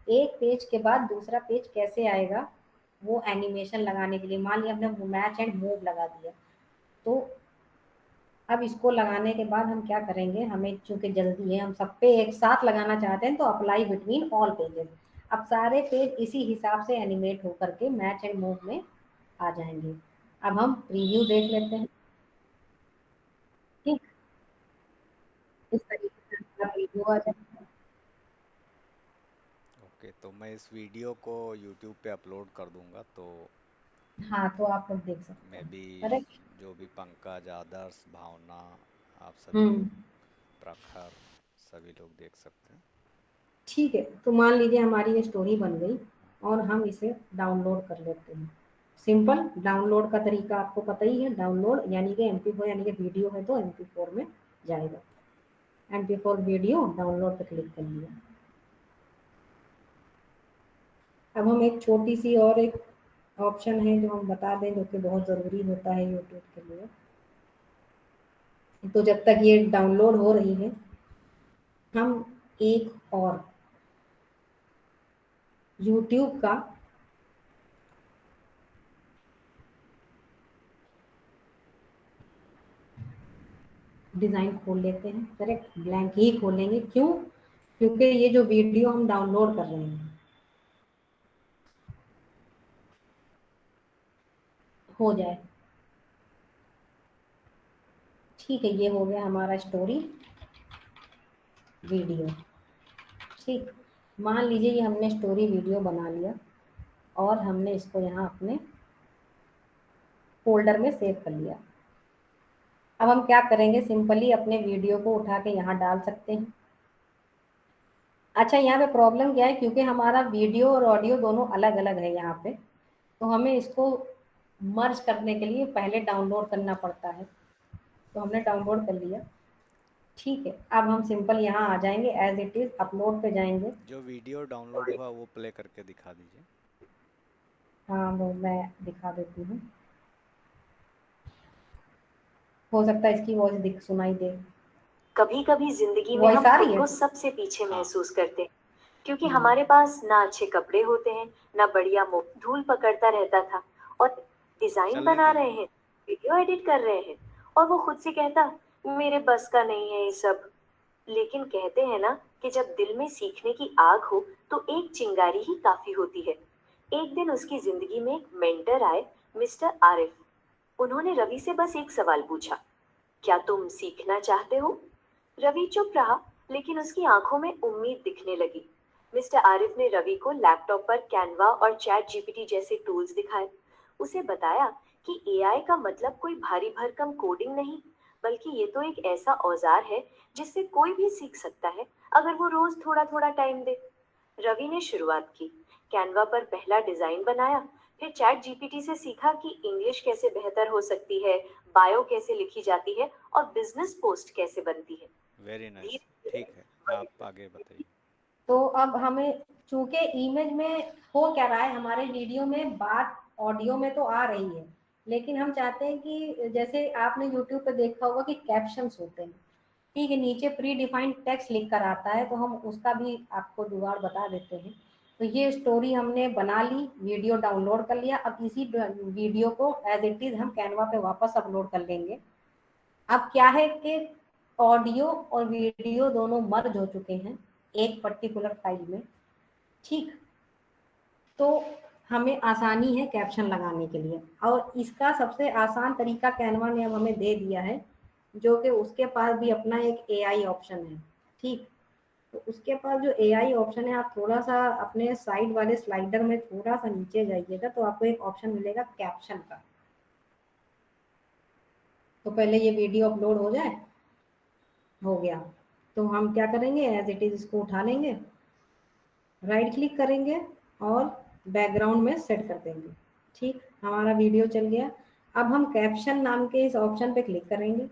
एक पेज के बाद दूसरा पेज कैसे आएगा वो एनिमेशन लगाने के लिए। मान लिया हमने मैच एंड मूव लगा दिया, तो अब इसको लगाने के बाद हम क्या करेंगे, हमें चूंकि जल्दी है, हम सब पे एक साथ लगाना चाहते हैं, तो अप्लाई बिटवीन ऑल पेजेस। अब सारे पेज इसी हिसाब से एनिमेट होकर के मैच एंड मूव में आ जाएंगे। अब हम प्रीव्यू देख लेते हैं। ठीक, इस तरीके से हमारा प्रीव्यू आ जाएगा। ओके, तो मैं इस वीडियो को यूट्यूब पे अपलोड कर दूंगा, तो हाँ, तो आप लोग देख सकते मैं हैं। भी, करेक्ट। जो भी पंकज, आदर्श, भावना, आप सभी हम्म। लोग, प्रखर, सभी लोग देख सकते हैं। ठीक है, तो मान लीजिए हमारी ये स्टोरी बन गई और हम इसे डाउनलोड कर लेते हैं। सिंपल डाउनलोड का तरीका आपको पता ही है। डाउनलोड यानी कि MP4, यानी कि वीडियो है तो MP4 में जाएगा। MP4 वीडियो डाउनलोड पर क्लिक कर लिया। अब हम एक छोटी सी और एक ऑप्शन है जो हम बता दें, जो कि बहुत ज़रूरी होता है यूट्यूब के लिए। तो जब तक ये डाउनलोड हो रही है, हम एक और यूट्यूब का डिज़ाइन खोल लेते हैं। करेक्ट, ब्लैंक ही खोलेंगे। क्यों? क्योंकि ये जो वीडियो हम डाउनलोड कर रहे हैं हो जाए। ठीक है, ये हो गया हमारा स्टोरी वीडियो। ठीक, मान लीजिए ये हमने स्टोरी वीडियो बना लिया और हमने इसको यहाँ अपने फोल्डर में सेव कर लिया। अब हम क्या करेंगे, सिंपली अपने वीडियो को उठा के यहाँ डाल सकते हैं। अच्छा, यहाँ पे प्रॉब्लम क्या है, क्योंकि हमारा वीडियो और ऑडियो दोनों अलग अलग है यहाँ पे, तो हमें इसको मर्ज करने के लिए पहले डाउनलोड करना पड़ता है। तो हमने डाउनलोड कर लिया। ठीक है, अब हम सिंपल यहाँ आ जाएंगे, एज इट इज अपलोड पे जाएंगे। जो वीडियो डाउनलोड हुआ वो प्ले करके दिखा दीजिए। हाँ, वो मैं दिखा देती हूँ। हो सकता है इसकी वॉइस दिख सुनाई दे। कभी कभी जिंदगी में वॉइस हम आ खुद रही है? को सबसे पीछे हाँ। महसूस करते हैं, क्योंकि हम्म। हमारे पास ना अच्छे कपड़े होते हैं, ना बढ़िया मुंह। धूल पकड़ता रहता था और डिजाइन चलने बना रहे दीजिए। हैं, वीडियो एडिट कर रहे हैं, और वो खुद से कहता मेरे बस का नहीं है ये सब। लेकिन कहते हैं ना कि जब दिल में सीखने की आग हो तो एक चिंगारी ही काफी होती है। एक दिन उसकी जिंदगी में एक मेंटर आए, मिस्टर आरिफ। उन्होंने रवि से बस एक सवाल पूछा, क्या तुम सीखना चाहते हो? रवि चुप रहा, लेकिन उसकी आंखों में उम्मीद दिखने लगी। मिस्टर आरिफ ने रवि को लैपटॉप पर कैनवा और चैट जीपीटी जैसे टूल्स दिखाए। उसे बताया कि एआई का मतलब कोई भारी भरकम कोडिंग नहीं, बल्कि ये तो एक ऐसा औजार है जिससे कोई भी सीख सकता है, अगर वो रोज थोड़ा थोड़ा टाइम दे। रवि ने शुरुआत की, कैनवा पर पहला डिजाइन बनाया, फिर चैट जीपीटी से सीखा कि इंग्लिश कैसे बेहतर हो सकती है, बायो कैसे लिखी जाती है और बिजनेस पोस्ट कैसे बनती है। Very nice. धीरे ठीक है, आप आगे बताइए। तो अब हमें, चूंकि इमेज में हो क्या रहा है, हमारे वीडियो में बात ऑडियो में तो आ रही है, लेकिन हम चाहते हैं कि जैसे आपने यूट्यूब पे देखा होगा कि कैप्शंस होते हैं, ठीक है, नीचे प्री डिफाइंड टेक्स्ट लिख कर आता है, तो हम उसका भी आपको जुगाड़ बता देते हैं। तो ये स्टोरी हमने बना ली, वीडियो डाउनलोड कर लिया, अब इसी वीडियो को एज इट इज हम कैनवा पे वापस अपलोड कर लेंगे। अब क्या है कि ऑडियो और वीडियो दोनों मर्ज हो चुके हैं एक पर्टिकुलर फाइल में, ठीक। तो हमें आसानी है कैप्शन लगाने के लिए, और इसका सबसे आसान तरीका कैनवा ने अब हमें दे दिया है, जो कि उसके पास भी अपना एक एआई ऑप्शन है, ठीक। तो उसके पास जो एआई ऑप्शन है, आप थोड़ा सा अपने साइड वाले स्लाइडर में थोड़ा सा नीचे जाइएगा तो आपको एक ऑप्शन मिलेगा कैप्शन का। तो पहले ये वीडियो अपलोड हो जाए, हो गया, तो हम क्या करेंगे, एज इट इज इसको उठा लेंगे, राइट क्लिक करेंगे और बैकग्राउंड में सेट कर देंगे, ठीक, हमारा वीडियो चल गया। अब हम कैप्शन नाम के इस ऑप्शन पे क्लिक करेंगे।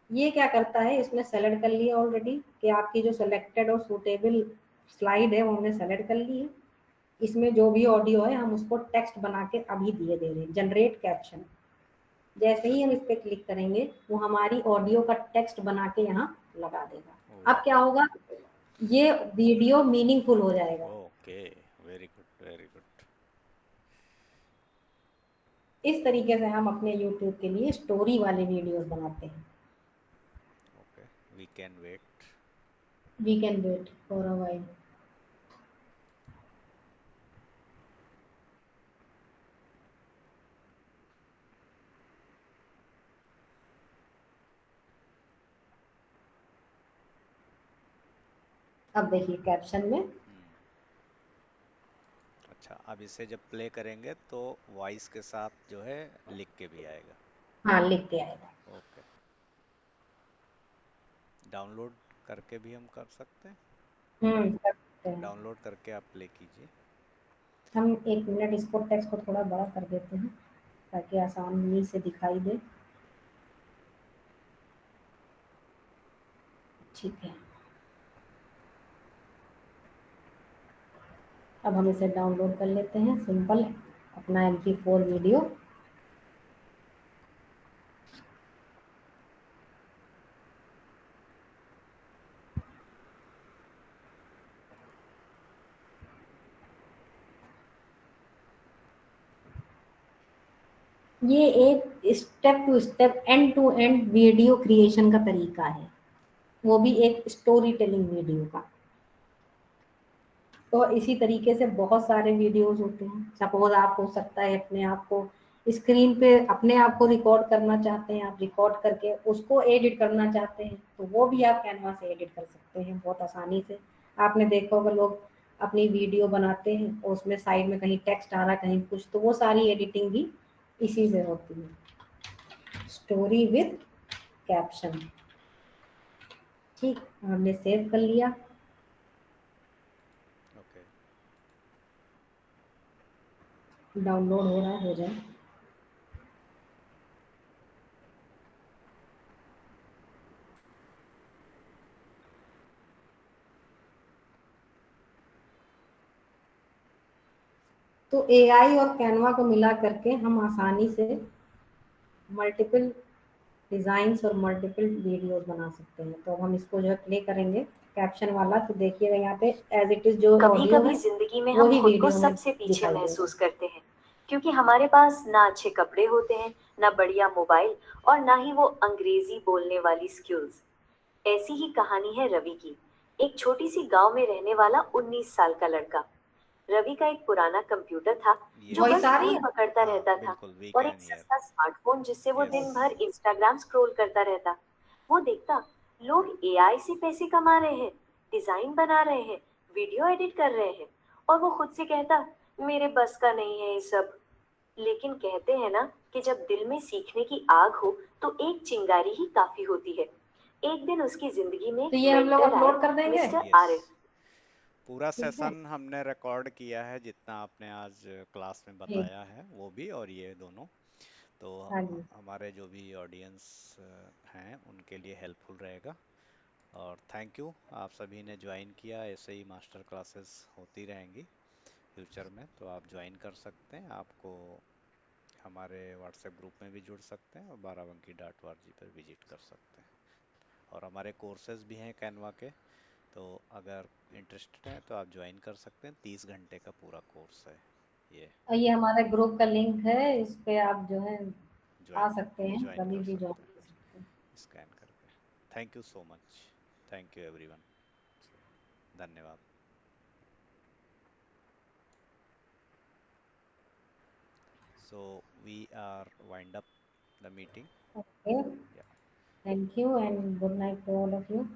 ये क्या करता है, इसने सेलेक्ट कर लिया ऑलरेडी कि आपकी जो सेलेक्टेड और सूटेबल स्लाइड है वो हमने सेलेक्ट कर ली है। इसमें जो भी ऑडियो है हम उसको टेक्स्ट बना के अभी दे रहे हैं, जनरेट कैप्शन। जैसे ही हम इस पे क्लिक करेंगे वो हमारी ऑडियो का टेक्स्ट बना के यहाँ लगा देगा। अब क्या होगा, ये वीडियो मीनिंगफुल हो जाएगा। Okay, very good, very good. इस तरीके से हम अपने YouTube के लिए स्टोरी वाले वीडियोस बनाते हैं। Okay, we can wait. We can wait for a while. अब देखिए कैप्शन में, अच्छा, अब इसे जब प्ले करेंगे तो वॉइस के साथ जो है लिख के भी आएगा। हाँ, लिख के आएगा। ओके, डाउनलोड करके भी हम कर सकते हैं। कर सकते हैं। डाउनलोड करके आप प्ले कीजिए। हम एक मिनट इसको टेक्स्ट को थोड़ा बड़ा कर देते हैं ताकि आसानी से दिखाई दे, ठीक है। अब हम इसे डाउनलोड कर लेते हैं, सिंपल अपना MP4 वीडियो। ये एक step to step, end to end video creation का तरीका है, वो भी एक स्टोरी टेलिंग वीडियो का। तो इसी तरीके से बहुत सारे वीडियोस होते हैं। सपोज आप हो सकता है अपने आप को स्क्रीन पे अपने आप को रिकॉर्ड करना चाहते हैं, आप रिकॉर्ड करके उसको एडिट करना चाहते हैं, तो वो भी आप कैनवा से एडिट कर सकते हैं बहुत आसानी से। आपने देखा होगा लोग अपनी वीडियो बनाते हैं और उसमें साइड में कहीं टेक्स्ट आ रहा है, कहीं कुछ, तो वो सारी एडिटिंग भी इसी से होती है, स्टोरी विद कैप्शन, ठीक। हमने सेव कर लिया। ओके, डाउनलोड हो रहा है, हो जाए। तो एआई और कैनवा को मिला करके हम आसानी से मल्टीपल डिजाइन्स और मल्टीपल वीडियोस बना सकते हैं। तो अब हम इसको जो है प्ले करेंगे कैप्शन वाला, तो देखिएगा यहाँ पे एज इट इज जो कभी ऑडियो कभी है जिंदगी में वही हम खुद को वीडियो में सबसे पीछे दिखाई देगा। महसूस करते हैं, क्योंकि हमारे पास ना अच्छे कपड़े होते हैं, ना बढ़िया मोबाइल और ना ही वो अंग्रेजी बोलने वाली स्किल्स। ऐसी ही कहानी है रवि की, एक छोटी सी गांव में रहने वाला 19 साल का लड़का। रवि का एक पुराना कंप्यूटर था जो वॉइस बस आ रही फोन है? पकड़ता हाँ रहता था, बिल्कुल, वी और एक कैन हियर। सस्ता स्मार्टफोन जिससे वो दिन भर यस। इंस्टाग्राम स्क्रॉल करता रहता। वो देखता लोग एआई से पैसे कमा रहे हैं, डिजाइन बना रहे हैं, वीडियो एडिट कर रहे हैं, और वो खुद से कहता मेरे बस का नहीं है ये सब। लेकिन कहते हैं ना कि जब दिल में सीखने की आग हो तो एक चिंगारी ही काफी होती है। एक दिन उसकी जिंदगी में तो ये हम लोग मेंटर आए, अपलोड कर देंगे। Mister yes, Arif. पूरा ठीक है सेशन हमने रिकॉर्ड किया है, जितना आपने आज क्लास में जी। बताया है वो भी और ये दोनों। तो हाँ जी। हमारे जो भी ऑडियंस हैं उनके लिए हेल्पफुल रहेगा। और थैंक यू, आप सभी ने ज्वाइन किया। ऐसे ही मास्टर क्लासेस होती रहेंगी फ्यूचर में, तो आप ज्वाइन कर सकते हैं। आपको हमारे व्हाट्सएप ग्रुप में भी जुड़ सकते हैं और बाराबंकी.org पर विजिट कर सकते हैं। और हमारे कोर्सेज भी हैं कैनवा के, तो अगर इंटरेस्टेड हैं तो आप ज्वाइन कर सकते हैं। 30 घंटे का पूरा कोर्स है ये। और ये हमारे ग्रुप का लिंक है, इस पे आप जो है आ ज्वाइन सकते हैं, ज्वाइन कभी कर भी ज्वाइन सकते कर सकते हैं। हैं स्कैन करके। Thank you so much. Thank you everyone. धन्यवाद। So we are wind up the meeting. Okay, Yeah. Thank you and good night to all of you.